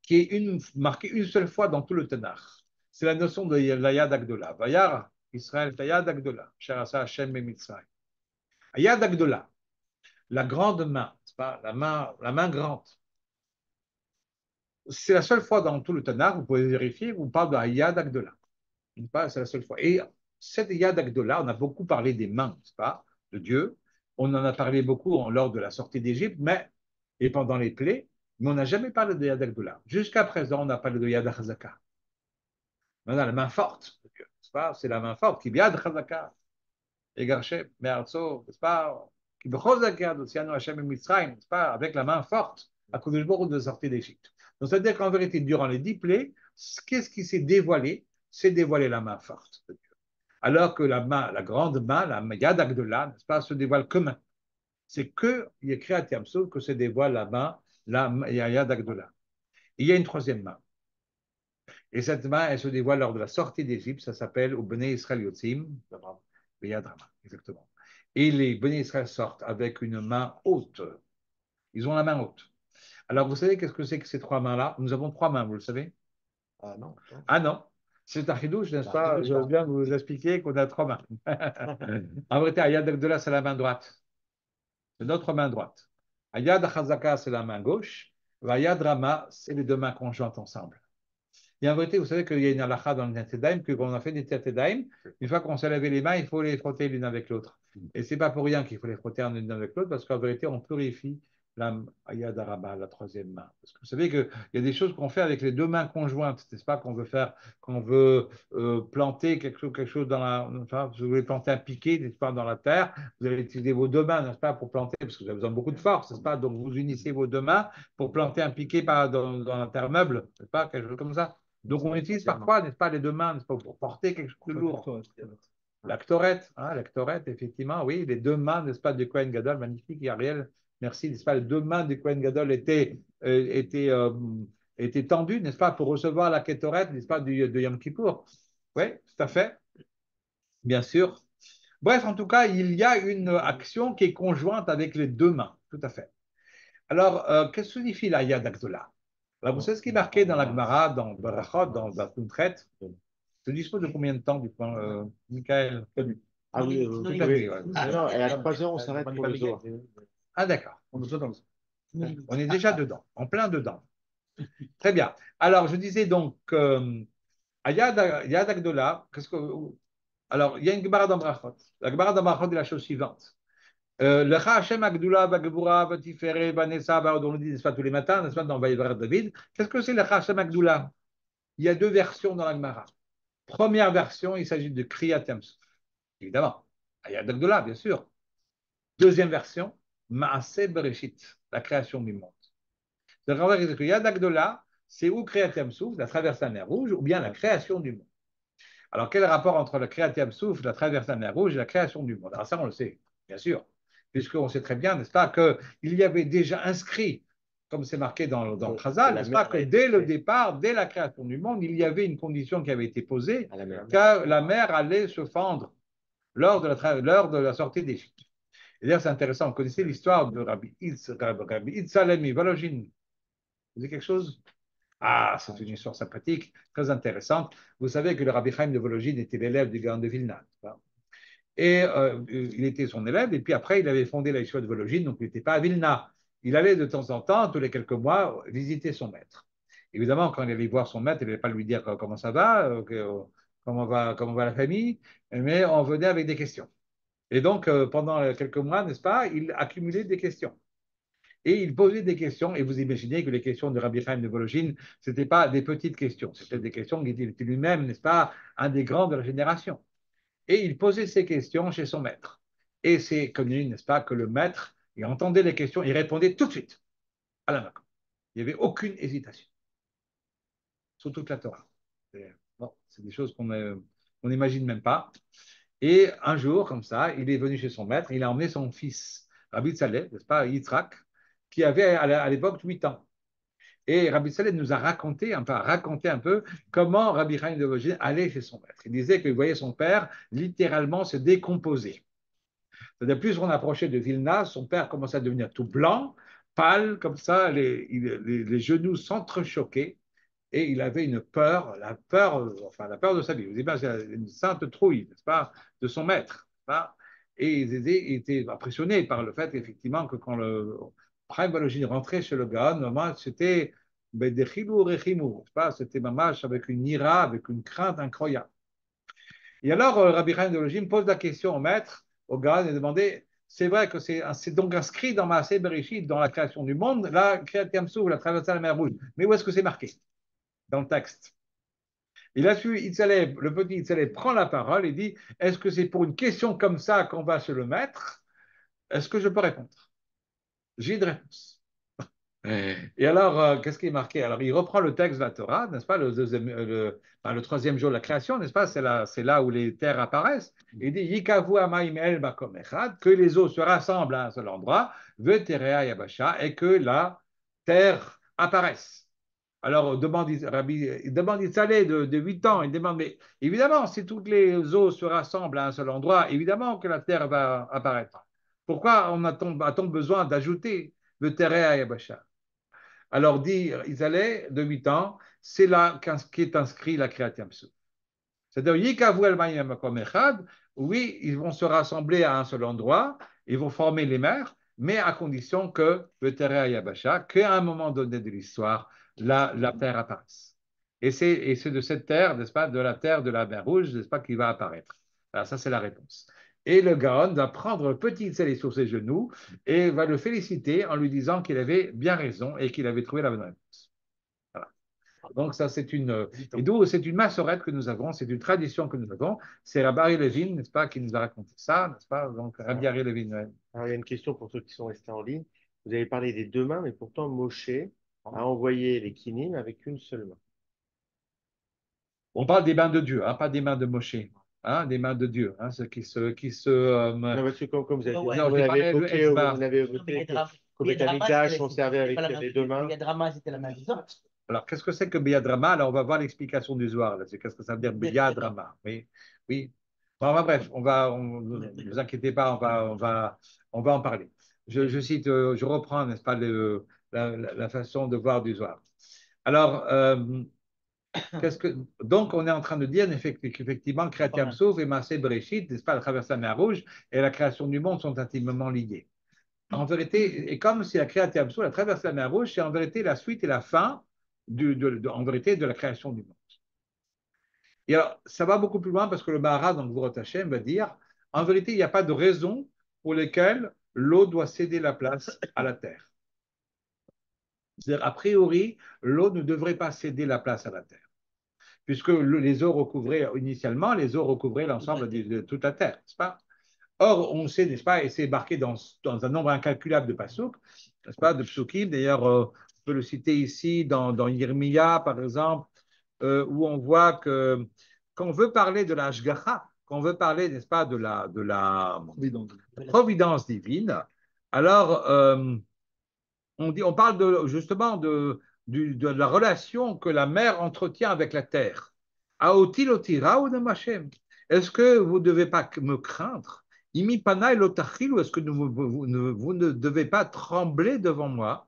qui est marquée une seule fois dans tout le Tanakh. C'est la notion de la Yad Agdola. Vayar Israël, la Yad Agdola. Sherasa Hashem Mitzrayim. Yad Agdola, la grande main, c'est pas la main grande. C'est la seule fois dans tout le Tanakh, vous pouvez vérifier, où on parle de la Yad Agdola. C'est la seule fois. Et cette Yad Agdola, on a beaucoup parlé des mains, c'est pas, de Dieu. On en a parlé beaucoup lors de la sortie d'Égypte, et pendant les plaies, mais on n'a jamais parlé de Yad Agdola. Jusqu'à présent, on a parlé de Yad Chazaka. Maintenant, la main forte de Dieu, c'est pas, c'est la main forte qui Yad Chazaka. Egarchem, Me'arzo, n'est-ce pas, qui Bechozaka, d'Oceano Hashem et Mitzrayim, n'est-ce pas, avec la main forte, à cause du jour de sortie d'Égypte. Donc, c'est-à-dire qu'en vérité, durant les 10 plaies, qu'est-ce qui s'est dévoilé? C'est dévoilé la main forte de Dieu. Alors que la main, la grande main, la Yad Agdola, n'est-ce pas, se dévoile que main. C'est que, il est écrit à Tiamsou que se dévoile la main, la Yad Agdola. Il y a une troisième main. Et cette main, elle se dévoile lors de la sortie d'Égypte, ça s'appelle au Bnei Israël Yotzim, Yad Rama, exactement. Et les Bnei Israël sortent avec une main haute. Ils ont la main haute. Alors, vous savez qu'est-ce que c'est que ces trois mains-là? Nous avons trois mains, vous le savez? Ah non. Ah non, c'est un chidouche, n'est-ce pas? Je veux bien vous expliquer qu'on a trois mains. En vérité, Ayad Agdola, c'est la main droite. C'est notre main droite. Ayad Chazaka, c'est la main gauche. Ayad Rama, c'est les deux mains conjointes ensemble. Et en vérité, vous savez qu'il y a une halakha dans le Tetedaim, que quand on a fait des Tetedaim, une fois qu'on s'est lavé les mains, il faut les frotter l'une avec l'autre. Et ce n'est pas pour rien qu'il faut les frotter l'une avec l'autre, parce qu'en vérité, on purifie la Ayad Araba, la troisième main. Parce que vous savez qu'il y a des choses qu'on fait avec les deux mains conjointes, n'est-ce pas, qu'on veut faire, qu'on veut planter quelque chose dans la. Enfin, vous voulez planter un piquet, n'est-ce pas, dans la terre, vous allez utiliser vos deux mains, n'est-ce pas, pour planter, parce que vous avez besoin de beaucoup de force, n'est-ce pas, donc vous unissez vos deux mains pour planter un piquet dans un terre meuble, n'est-ce pas, quelque chose comme ça. Donc on utilise parfois, n'est-ce pas, les deux mains, n'est-ce pas, pour porter quelque chose de lourd. La Ktoret, hein, la Ktoret, effectivement, oui, les deux mains, n'est-ce pas, du Kohen Gadol, magnifique, Ariel, merci, n'est-ce pas, les deux mains du Kohen Gadol étaient tendues, n'est-ce pas, pour recevoir la Ktoret, n'est-ce pas, de Yom Kippour. Oui, tout à fait, bien sûr. Bref, en tout cas, il y a une action qui est conjointe avec les deux mains, tout à fait. Alors, qu'est-ce que signifie la Yad Agdola? Alors, vous savez ce qui est marqué dans la Gemara, dans Barachot, dans Batun-Tret? Tu disposes de combien de temps du point, Michael? Ah oui, Non, oui, il oui. va- Ah non, et à 3 heures, on s'arrête pour le Zohar. Ah, d'accord. On On est déjà dedans, en plein dedans. Très bien. Alors, je disais donc, à Yad Agdola, alors, il y a une Gemara dans Barachot. La Gemara dans Barachot est la chose suivante. Le Hashem Agdoula, Bageboura, Batifere, Vanessa, on le dit, n'est-ce pas, tous les matins, n'est-ce pas, dans Vaïvar David. Qu'est-ce que c'est le Hashem Agdoula? Il y a deux versions dans la Gemara. Première version, il s'agit de Kriyat Yamsuf, évidemment. Ayad Agdola, bien sûr. Deuxième version, Maaseh Bereshit, la création du monde. Donc, Yad Agdola, c'est ou Kriyat Yamsuf, la traversée de la mer Rouge, ou bien la création du monde. Alors, quel rapport entre le Kriyat Yamsuf, la traversée de la mer Rouge et la création du monde? Alors, ça, on le sait, bien sûr, puisqu'on sait très bien, n'est-ce pas, qu'il y avait déjà inscrit, comme c'est marqué dans le Chazal, n'est-ce pas, que dès le départ, dès la création du monde, il y avait une condition qui avait été posée, car la mer allait se fendre lors de la sortie d'Égypte. Et d'ailleurs, c'est intéressant, vous connaissez l'histoire de Rabbi Itzalem Volojin. Vous savez quelque chose? Ah, c'est une histoire sympathique, très intéressante. Vous savez que le Rabbi Chaim de Volojin était l'élève du Gaon de Vilna. Et il était son élève, et puis après, il avait fondé la Yeshiva de Volojin, donc il n'était pas à Vilna. Il allait de temps en temps, tous les quelques mois, visiter son maître. Évidemment, quand il allait voir son maître, il n'allait pas lui dire comment ça va, comment va la famille, mais on venait avec des questions. Et donc, pendant quelques mois, n'est-ce pas, il accumulait des questions. Et il posait des questions, et vous imaginez que les questions de Rabbi Chaim de Volojin, ce n'étaient pas des petites questions, c'était des questions qui étaient lui-même, n'est-ce pas, un des grands de la génération. Et il posait ces questions chez son maître. Et c'est connu, n'est-ce pas, que le maître, il entendait les questions, il répondait tout de suite à la main. Il n'y avait aucune hésitation sur toute la Torah. Bon, c'est des choses qu'on n'imagine même pas. Et un jour, comme ça, il est venu chez son maître, il a emmené son fils, Rabbi Tzalel, n'est-ce pas, Yitzhak, qui avait à l'époque 8 ans. Et Rabbi Tzalel nous a raconté un peu comment Rabbi Chaim de Volojin allait chez son maître. Il disait qu'il voyait son père littéralement se décomposer. C'est-à-dire, plus on approchait de Vilna, son père commençait à devenir tout blanc, pâle comme ça, les genoux s'entrechoquaient, et il avait une peur, enfin la peur de sa vie. Vous dites bien, c'est une sainte trouille, n'est-ce pas, de son maître, n'est-ce pas. Et il était impressionné par le fait effectivement que quand le Chaim Volozhin rentrait chez le Gaon, normalement c'était ben, des chilou rechimou, n'est-ce pas, c'était mamash avec une ira, avec une crainte incroyable. Et alors, Rabbi Chaim de Volozhin pose la question au maître, au Gaon, et demandait, c'est vrai que c'est donc inscrit dans Maaseh Bereshit, dans la création du monde, la Kriyat Yam-Suf, la traversée de la mer Rouge. Mais où est-ce que c'est marqué dans le texte? Et là-dessus, le petit Itzaleh prend la parole et dit, est-ce que c'est pour une question comme ça qu'on va se le mettre? Est-ce que je peux répondre? J'ai une réponse. Et alors, qu'est-ce qui est marqué? Alors, il reprend le texte de la Torah, n'est-ce pas, le troisième jour de la création, n'est-ce pas? C'est là où les terres apparaissent. Il dit, Yikavu Amaim El Makom Echad, que les eaux se rassemblent à un seul endroit, Veterea Yabasha, et que la terre apparaisse. Alors, il demande Itzaleh de 8 ans, il demande, mais évidemment, si toutes les eaux se rassemblent à un seul endroit, évidemment que la terre va apparaître. Pourquoi a-t-on besoin d'ajouter le Terea Yabasha? Alors, dit Itzaleh de 8 ans, c'est là qu'est inscrit la Kriyat Yam-Suf. C'est-à-dire, Yikavu el Mayim Makom Echad, oui, ils vont se rassembler à un seul endroit, ils vont former les mers, mais à condition que le Terea Yabasha, qu'à un moment donné de l'histoire, la terre apparaisse. Et c'est de cette terre, n'est-ce pas, de la terre de la mer Rouge, n'est-ce pas, qui va apparaître. Alors, ça, c'est la réponse. Et le Gaon va prendre le petit Itzaleh sur ses genoux et va le féliciter en lui disant qu'il avait bien raison et qu'il avait trouvé la bonne réponse. Voilà. Donc, ça, et d'où c'est une massorette que nous avons, c'est une tradition que nous avons. C'est Rabbi Ari Levin, n'est-ce pas, qui nous a raconté ça, n'est-ce pas? Donc, Rabbi Ari Levin. Ouais. Alors, il y a une question pour ceux qui sont restés en ligne. Vous avez parlé des deux mains, mais pourtant Moshe a envoyé les kinim avec une seule main. On parle des mains de Dieu, hein, pas des mains de Moshe, hein, des mains de Dieu, hein, ceux qui se Non, parce que comme vous avez dit, Ouais. non, vous j'ai l'avez parlé de évoqué, Etzba. vous l'avez Non, mais évoqué, qu'au Beth Amikdash, on servait avec les deux mains. Yadrama, c'était la main des autres. Alors, qu'est-ce que c'est que Biyadrama? Alors, on va voir l'explication du Zohar. Là. Qu'est-ce que ça veut dire Biyadrama? Oui, oui. Bon, enfin, bref, ne vous inquiétez pas, on va en parler. Je cite, je reprends, n'est-ce pas, la façon de voir du Zohar. Alors, donc, on est en train de dire qu'effectivement, Kriyat Yam-Suf et Maaseh Bereshit, n'est-ce pas, la traversée de la mer Rouge et la création du monde sont intimement liés. En vérité, et comme si la Kriyat Yam-Suf, la traversée de la mer Rouge, c'est en vérité la suite et la fin, en vérité, de la création du monde. Et alors, ça va beaucoup plus loin parce que le Maharal, donc Gvurot Hashem, va dire, en vérité, il n'y a pas de raison pour lesquelles l'eau doit céder la place à la terre. C'est-à-dire, a priori, l'eau ne devrait pas céder la place à la terre puisque les eaux recouvraient, initialement, les eaux recouvraient l'ensemble de toute la terre, n'est-ce pas? Or, on sait, n'est-ce pas, et c'est marqué dans un nombre incalculable de pasuk, n'est-ce pas, de psukim, d'ailleurs, on peut le citer ici dans Yirmiya, par exemple, où on voit que quand on veut parler de la Hashgacha, quand on veut parler, n'est-ce pas, de la providence divine, alors on parle justement de la relation que la mer entretient avec la terre. Aotilotira ou Hashem. Est-ce que vous ne devez pas me craindre? Imi panai lotachil, ou est-ce que vous ne devez pas trembler devant moi?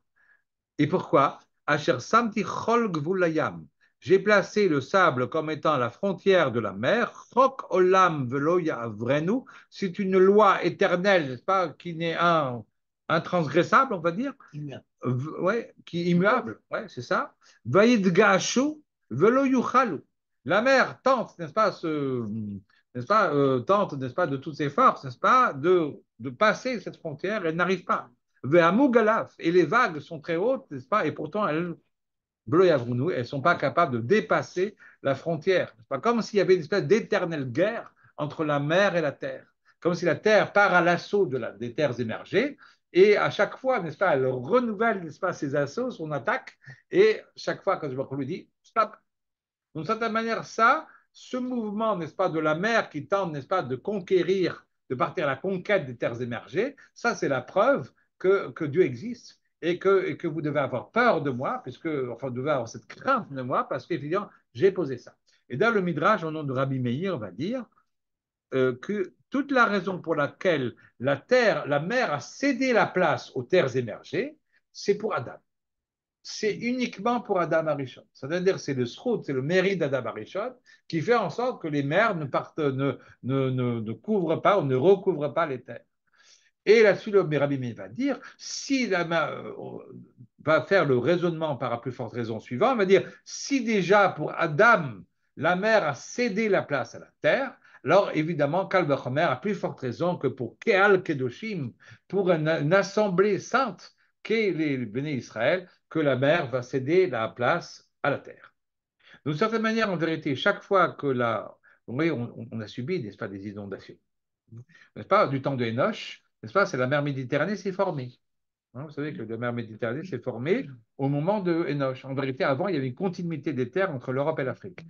Et pourquoi? Asher samti chol gvulayam. J'ai placé le sable comme étant la frontière de la mer. Chok olam velo yavrenu. C'est une loi éternelle, n'est-ce pas, qui n'est intransgressable, on va dire. Ouais, qui est immuable, ouais, c'est ça. Vaïdgashu velo yuchalu. La mer tente, n'est-ce pas, n'est-ce pas, tente, n'est-ce pas, de toutes ses forces, n'est-ce pas, de passer cette frontière, elle n'arrive pas. Ve'amugalaf, et les vagues sont très hautes, n'est-ce pas, et pourtant elles ne sont pas capables de dépasser la frontière. C'est pas comme s'il y avait une espèce d'éternelle guerre entre la mer et la terre. Comme si la terre part à l'assaut des terres émergées, et à chaque fois, n'est-ce pas, elle renouvelle, n'est-ce pas, ses assauts, son attaque, et chaque fois, quand je lui dis, stop. D'une certaine manière, ce mouvement, n'est-ce pas, de la mer qui tente, n'est-ce pas, de conquérir, de partir à la conquête des terres émergées, ça, c'est la preuve que Dieu existe et que vous devez avoir peur de moi, enfin, vous devez avoir cette crainte de moi, parce qu'évidemment, j'ai posé ça. Et dans le Midrash, au nom de Rabbi Meir, on va dire que toute la raison pour laquelle la mer a cédé la place aux terres émergées, c'est pour Adam. C'est uniquement pour Adam Arishon. C'est-à-dire c'est le srout, c'est le mérite d'Adam Arishon qui fait en sorte que les mers ne couvrent pas ou ne recouvrent pas les terres. Et là-dessus, le Rabbi Meir va dire, si la main va faire le raisonnement par la plus forte raison suivante, il va dire, si déjà pour Adam, la mer a cédé la place à la terre, alors évidemment, Kal Vachomer a plus forte raison que pour Keal Kedoshim, pour une assemblée sainte qu'est les Béné Israël, que la mer va céder la place à la terre. D'une certaine manière, en vérité, chaque fois que vous voyez, on a subi, n'est-ce pas, des inondations, n'est-ce pas, du temps de Enoch, n'est-ce pas, c'est la mer Méditerranée s'est formée. Hein, vous savez que la mer Méditerranée s'est formée au moment de Enoch. En vérité, avant, il y avait une continuité des terres entre l'Europe et l'Afrique.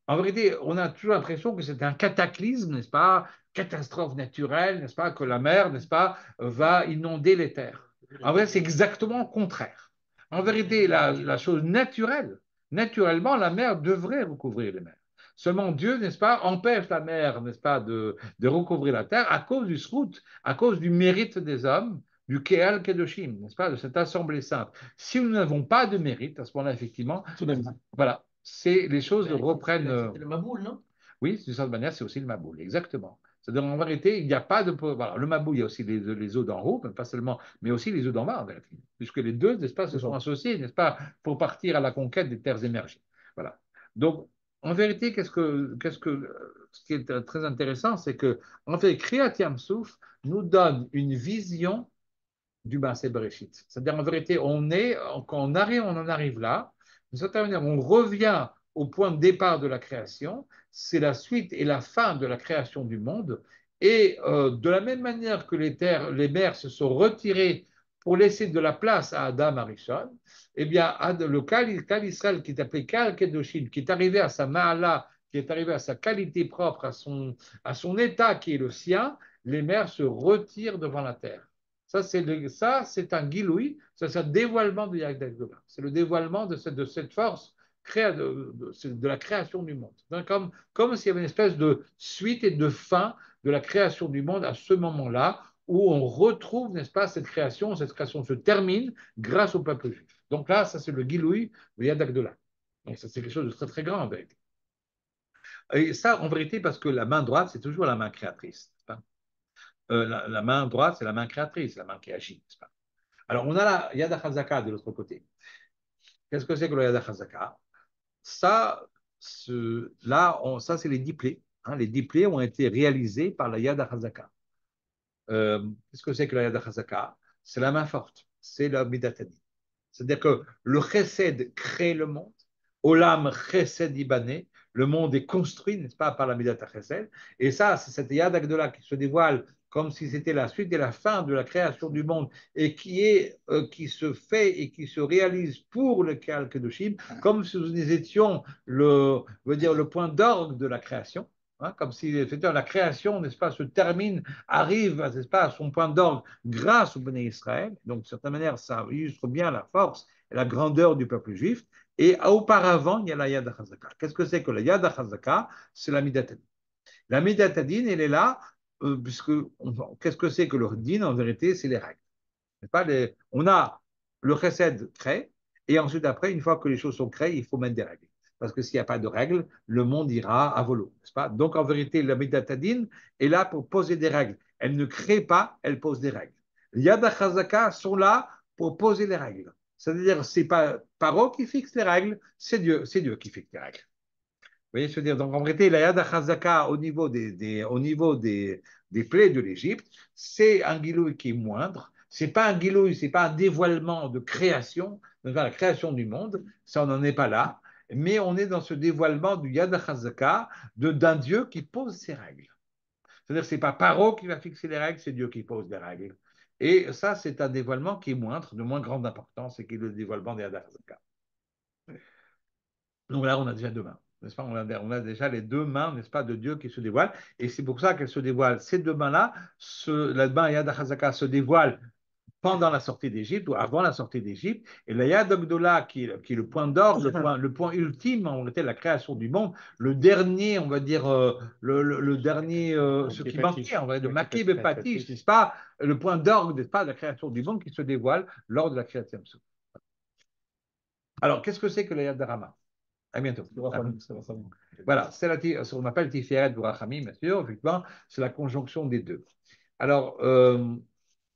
En vérité, on a toujours l'impression que c'est un cataclysme, n'est-ce pas, catastrophe naturelle, n'est-ce pas, que la mer, n'est-ce pas, va inonder les terres. En vrai, c'est exactement le contraire. En vérité, la chose naturelle, naturellement, la mer devrait recouvrir les mers. Seulement Dieu, n'est-ce pas, empêche la mer, n'est-ce pas, de recouvrir la terre à cause du srout, à cause du mérite des hommes, du Keal Kedoshim, n'est-ce pas, de cette assemblée sainte. Si nous n'avons pas de mérite, à ce moment-là, effectivement, voilà, les choses reprennent. C'est le Maboul, non? Oui, d'une certaine manière, c'est aussi le Maboul, exactement. C'est-à-dire, en vérité, il n'y a pas de. Voilà, le Maboul, il y a aussi les eaux d'en haut, mais pas seulement, mais aussi les eaux d'en bas, en vérité. Puisque les deux, n'est-ce pas, se sont associés, n'est-ce pas, pour partir à la conquête des terres émergées. Voilà. Donc, en vérité, ce qui est très intéressant, c'est que, en fait, Kriyat Yam-Souf nous donne une vision du Maaseh Bereshit. C'est-à-dire, en vérité, quand on en arrive là, d'une certaine manière, on revient au point de départ de la création, c'est la suite et la fin de la création du monde, et de la même manière que les mers se sont retirées pour laisser de la place à Adam Arishon, eh bien, le Kal Israël, qui est appelé Kal Kedoshim, qui est arrivé à sa ma'ala, qui est arrivé à sa qualité propre, à son état qui est le sien, les mers se retirent devant la terre. Ça, c'est un giloui, ça, c'est un dévoilement de Yagdagdola. C'est le dévoilement de cette force de la création du monde. Donc, comme s'il y avait une espèce de suite et de fin de la création du monde à ce moment-là, où on retrouve, n'est-ce pas, cette création se termine grâce au peuple juif. Donc là, ça, c'est le giloui de Yagdagdola. Donc, ça, c'est quelque chose de très, très grand en vérité. Et ça, en vérité, parce que la main droite, c'est toujours la main créatrice. La main droite, c'est la main créatrice, la main qui agit, n'est-ce pas? Alors, on a la Yad HaChazaka de l'autre côté. Qu'est-ce que c'est que le Yad HaChazaka? Ça, ça c'est les 10 plaies. Hein. Les 10 plaies ont été réalisées par la Yad HaChazaka. Qu'est-ce que c'est que la Yad HaChazaka? C'est la main forte, c'est la Midatani. C'est-à-dire que le chesed crée le monde, Olam chesed ibané, le monde est construit, n'est-ce pas, par la Midat chesed. Et ça, c'est cette Yad Agdola qui se dévoile comme si c'était la suite et la fin de la création du monde et qui se fait et qui se réalise pour le Keal Kedoshim, comme si nous étions le point d'orgue de la création. Hein, comme si la création, n'est-ce pas, se termine, arrive, n'est-ce pas, à son point d'orgue grâce au Béné Israël. Donc, de certaine manière, ça illustre bien la force et la grandeur du peuple juif. Et auparavant, il y a la Yad HaChazaka. Qu'est-ce que c'est que la Yad HaChazaka? C'est la Midat Hadin. La Midat Hadin, elle est là, qu'est-ce que c'est que le din? En vérité, c'est les règles. Pas on a le chesed crée, et ensuite, après, une fois que les choses sont créées, il faut mettre des règles. Parce que s'il n'y a pas de règles, le monde ira à volo, n'est-ce pas? Donc, en vérité, la Midat Hadin est là pour poser des règles. Elle ne crée pas, elle pose des règles. Les Yad HaChazaka sont là pour poser les règles. C'est-à-dire, ce n'est pas Paro qui fixe les règles, c'est Dieu qui fixe les règles. Vous voyez, je veux dire, donc en vérité, la Yad HaChazaka au niveau des plaies de l'Égypte, c'est un gilouï qui est moindre. C'est pas un gilouï, c'est pas un dévoilement de création, de la création du monde. Ça, on n'en est pas là. Mais on est dans ce dévoilement du Yad HaChazaka d'un Dieu qui pose ses règles. C'est-à-dire, c'est pas Paro qui va fixer les règles, c'est Dieu qui pose les règles. Et ça, c'est un dévoilement qui est moindre, de moins grande importance, et qui est le dévoilement des Yad HaChazaka. Donc là, on a déjà deux mains, n'est-ce pas? On a déjà les deux mains, n'est-ce pas, de Dieu qui se dévoilent. Et c'est pour ça qu'elles se dévoilent. Ces deux mains-là, la main Yad HaChazaka se dévoile pendant la sortie d'Égypte ou avant la sortie d'Égypte. Et la Yad Agdola, qui est le point d'orgue, le point ultime en réalité de la création du monde, le dernier, on va dire, le dernier, ce qui manquait, on va dire, le Maquis Bepatish, n'est-ce pas, le point d'orgue, n'est-ce pas, de la création du monde qui se dévoile lors de la création. Alors, qu'est-ce que c'est que la Yad Rama? À bientôt. Voilà, c'est ce qu'on appelle Tiferet Burachamim, bien sûr, effectivement, c'est la conjonction des deux. Alors,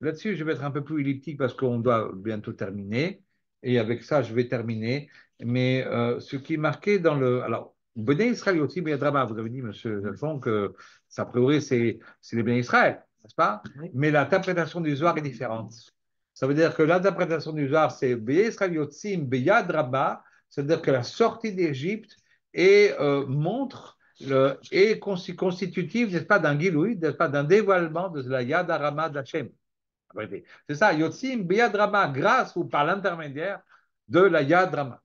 là-dessus, je vais être un peu plus elliptique parce qu'on doit bientôt terminer. Et avec ça, je vais terminer. Mais ce qui est marqué dans le. Alors, Béné Israël aussi, Drama, vous avez dit, monsieur Delfond, que ça, a priori, c'est les Béné Israël, n'est-ce pas? Oui. Mais l'interprétation du Zohar est différente. Ça veut dire que l'interprétation du Zohar, c'est Béné Israël Yotzim Beyad Rabba, c'est-à-dire que la sortie d'Égypte montre est constitutive, n'est-ce pas, d'un giloui, n'est-ce pas, d'un dévoilement de la Yad Arama d'Hachem. C'est ça, Yotzim Beyad Rama, grâce ou par l'intermédiaire de la Yad Rama.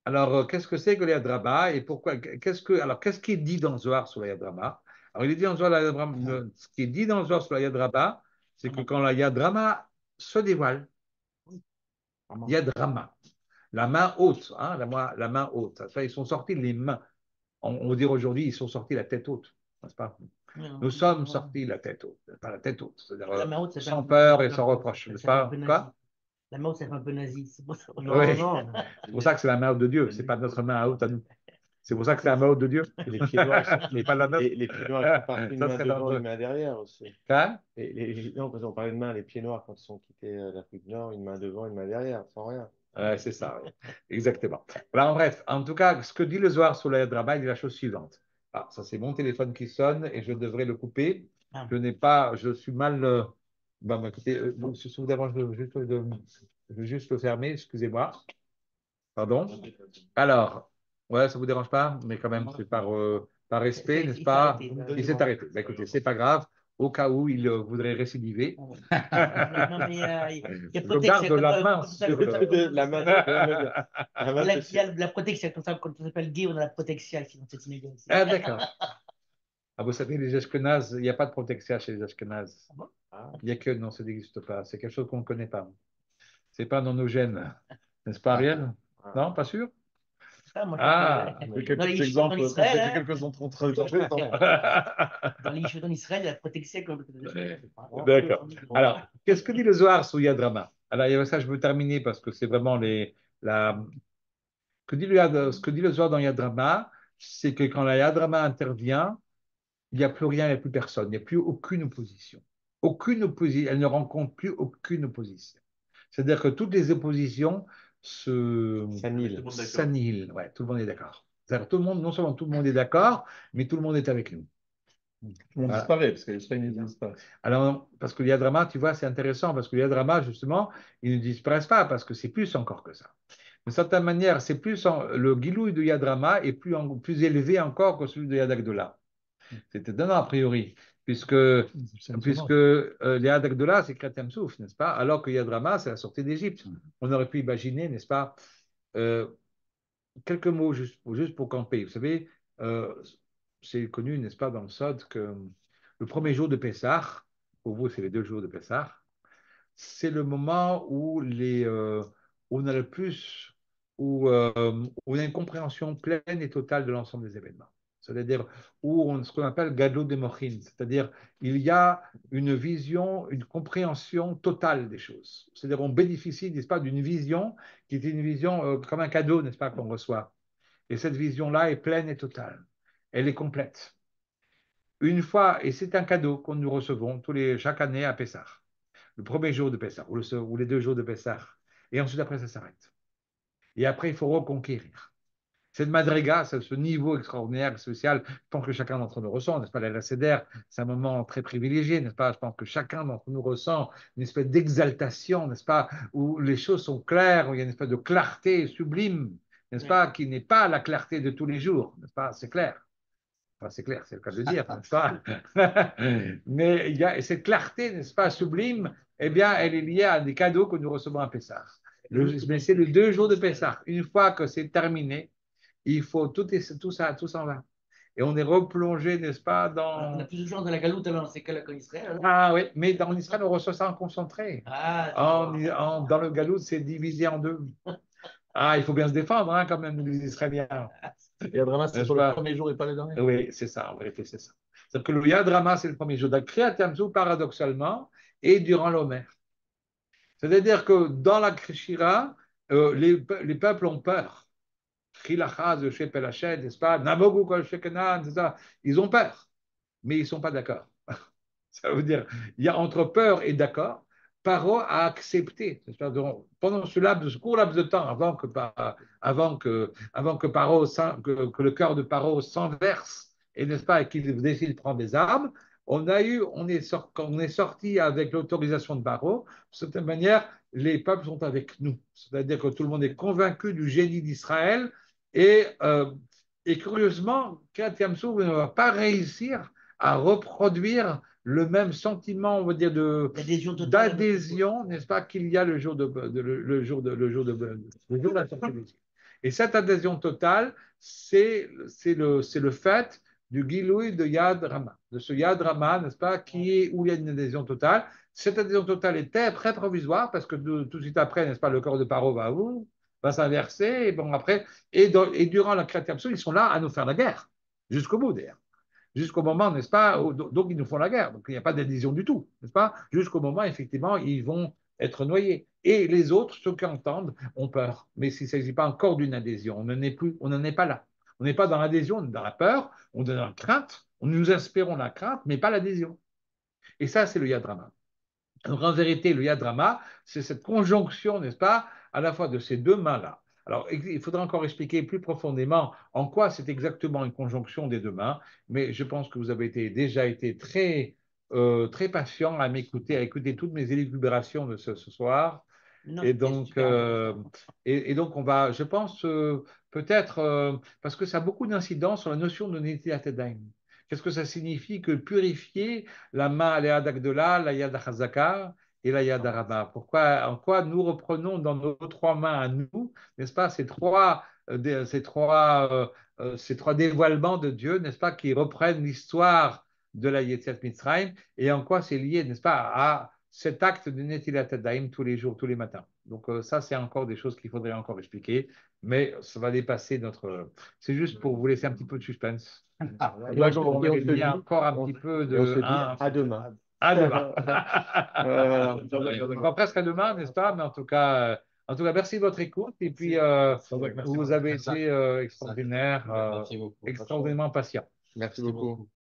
Alors, qu'est-ce que c'est que la Yad Rama et pourquoi qu'est-ce qui est dit dans le Zohar sur la Yad Rama? Alors, il est dit dans le Zohar, ce qui est dit dans le Zohar sur la Yad Rama, c'est que quand la Yad Rama se dévoile, Yad Rama, la main haute, hein, la main haute, ça, ils sont sortis les mains. On va dire aujourd'hui, ils sont sortis la tête haute, n'est-ce pas? Nous sommes sortis la tête haute, pas la tête haute, c'est-à-dire sans peur et sans reproche, n'est-ce pas? Quoi? La main haute, c'est un peu nazi. C'est pour ça. Oui. C'est pour ça que c'est la main haute de Dieu, c'est pas notre main haute à nous. C'est pour ça que c'est la main haute de Dieu. Les pieds noirs, mais pas la nôtre. les pieds noirs qui sont partis une main devant, une main derrière aussi. Hein? Non, quand on parlait de main, les pieds noirs, quand ils sont quittés l'Afrique du Nord, une main devant, une main derrière, sans rien. C'est ça, oui. Exactement. Alors, en bref, en tout cas, ce que dit le Zohar sur la Drama, il dit la chose suivante. Ah, ça, c'est mon téléphone qui sonne et je devrais le couper. Je suis mal. Écoutez, si ça vous dérange, je veux juste le fermer, excusez-moi. Pardon. Alors, ouais, ça vous dérange pas, mais quand même, c'est par respect, n'est-ce pas? Il s'est arrêté. Bah, écoutez, c'est pas grave. Au cas où il voudrait récidiver. Non, mais il y a Je garde la main sur la main. Il y a la protection, comme ça, quand on s'appelle gay, on a la protection ici dans cette synagogue. Ah, d'accord. Ah, vous savez, les Ashkénazes, il n'y a pas de protection chez les Ashkénazes. Ah bon? Il n'y a que, non, ça n'existe pas. C'est quelque chose qu'on ne connaît pas. C'est pas dans nos gènes. N'est-ce pas, Ariel? Non, pas sûr? Moi, Ah, dans les exemples, quelques ont dans les yeshivotes en Israël, il y a la protection. D'accord. Alors, qu'est-ce que dit le Zohar sur Yad Rama? Alors, il y a ça, je veux terminer parce que c'est vraiment ce que dit le Zohar dans Yad Rama, c'est que quand la Yad Rama intervient, il n'y a plus rien, il n'y a plus personne, il n'y a plus aucune opposition. Aucune opposition, elle ne rencontre plus aucune opposition. C'est-à-dire que toutes les oppositions s'annihilent. Ouais, tout le monde est d'accord. C'est-à-dire tout le monde, non seulement tout le monde est d'accord, mais tout le monde est avec nous. Tout le monde disparaît parce que les Israéliens n'existent pas. Alors, parce que l'Yadrama, tu vois, c'est intéressant, parce que l'Yadrama, justement, ils ne disparaissent pas, parce que c'est plus encore que ça. D'une certaine manière, c'est plus le Gilouï de Yadrama est plus élevé encore que celui de Yadagdola. C'est étonnant, a priori, puisque les Yadagdola, c'est Kreten Souf, n'est-ce pas? Alors que Yadrama, c'est la sortie d'Égypte. On aurait pu imaginer, n'est-ce pas? Quelques mots juste pour camper. Vous savez, c'est connu, n'est-ce pas, dans le Sod, que le premier jour de Pessah, pour vous, c'est les 2 jours de Pessah, c'est le moment où on a le plus, où on a une compréhension pleine et totale de l'ensemble des événements. C'est-à-dire ce qu'on appelle Gadlut de Mochin, c'est-à-dire il y a une vision, une compréhension totale des choses. C'est-à-dire on bénéficie, n'est-ce pas, d'une vision qui est une vision comme un cadeau, n'est-ce pas, qu'on reçoit. Et cette vision-là est pleine et totale. Elle est complète. Une fois, et c'est un cadeau que nous recevons chaque année à Pessah, le premier jour de Pessah, ou les 2 jours de Pessah. Et ensuite, après, ça s'arrête. Et après, il faut reconquérir. Cette madriga, ce niveau extraordinaire, social, je pense que chacun d'entre nous ressent, n'est-ce pas? La Seder, c'est un moment très privilégié, n'est-ce pas? Je pense que chacun d'entre nous ressent une espèce d'exaltation, n'est-ce pas? Où les choses sont claires, où il y a une espèce de clarté sublime, n'est-ce pas? Qui n'est pas la clarté de tous les jours, n'est-ce pas? C'est clair. Enfin, c'est clair, c'est le cas de le dire, n'est-ce pas? Mais il y a cette clarté, n'est-ce pas, sublime, eh bien, elle est liée à des cadeaux que nous recevons à Pessah. Mais c'est les 2 jours de Pessah. Une fois que c'est terminé, il faut tout ça en va. et on est replongé, n'est-ce pas, On dans... a plus de chance dans la galoute alors, c'est qu'en Israël. Alors. Ah oui, mais dans Israël, on reçoit ça en concentré. Ah, d'accord. Dans le Galout, c'est divisé en deux. Ah, il faut bien se défendre, hein, quand même, les Israéliens. Et Adrama, c'est N'est-ce sur le pas? premier jour et pas le dernier. Oui, c'est ça, en vérité, c'est ça. C'est-à-dire que le Yad Rama, c'est le premier jour. Donc, Kriyat Yamsou, paradoxalement, et durant l'Omer. C'est-à-dire que dans la Shira, les peuples ont peur. Chilachaz, de Shepel Hached, n'est-ce pas? Nabogu Kol Shekenan, c'est ça. Ils ont peur, mais ils ne sont pas d'accord. Ça veut dire, il y a entre peur et d'accord, Paro a accepté. Donc, pendant ce court laps de temps, avant que que le cœur de Paro s'enverse, et n'est-ce pas, et qu'il décide de prendre des armes, on est sorti avec l'autorisation de Paro. De cette manière, les peuples sont avec nous. C'est-à-dire que tout le monde est convaincu du génie d'Israël et, et curieusement, Kiryat Yamsou ne va pas réussir à reproduire le même sentiment, on va dire, d'adhésion, n'est-ce pas, qu'il y a le jour le jour de la sortie d'Égypte. Et cette adhésion totale, c'est le fait du Gilouï de Yad Rama, de ce Yad Rama, n'est-ce pas, où il y a une adhésion totale. Cette adhésion totale était très provisoire parce que tout de suite après, n'est-ce pas, le corps de Paro va s'inverser, et bon, après, et durant la création, ils sont là à nous faire la guerre, jusqu'au bout d'ailleurs. Jusqu'au moment, n'est-ce pas, donc ils nous font la guerre, donc il n'y a pas d'adhésion du tout, n'est-ce pas, jusqu'au moment, effectivement, ils vont être noyés. Et les autres, ceux qui entendent, ont peur. Mais s'il ne s'agit pas encore d'une adhésion, on n'en est pas là. On n'est pas dans l'adhésion, on est dans la peur, on est dans la crainte, nous espérons la crainte, mais pas l'adhésion. Et ça, c'est le yadrama. Donc en vérité, le yadrama, c'est cette conjonction, n'est-ce pas, à la fois de ces deux mains-là. Alors, il faudra encore expliquer plus profondément en quoi c'est exactement une conjonction des deux mains, mais je pense que vous avez déjà été très patient à m'écouter, à écouter toutes mes élucubrations de ce soir. Non, Et donc, on va, je pense, peut-être, parce que ça a beaucoup d'incidence sur la notion de Netilat Yadayim. Qu'est-ce que ça signifie que purifier la main, la Yad Agdola, la Yad Chazaka et la Yad Araba? En quoi nous reprenons dans nos trois mains à nous, n'est-ce pas, ces trois dévoilements de Dieu, n'est-ce pas, qui reprennent l'histoire de la Yetziat Mitzrayim, et en quoi c'est lié, n'est-ce pas, à cet acte de Netilat Yadayim tous les jours, tous les matins. Donc ça, c'est encore des choses qu'il faudrait encore expliquer, mais ça va dépasser notre... C'est juste pour vous laisser un petit peu de suspense. Et donc, on dit encore un petit peu de... Et on se dit à demain. À demain. Voilà. On va presque à demain, n'est-ce pas? Mais en tout cas, merci de votre écoute. Et puis, vous avez été extraordinaire, Merci beaucoup. extraordinairement patient. Merci beaucoup.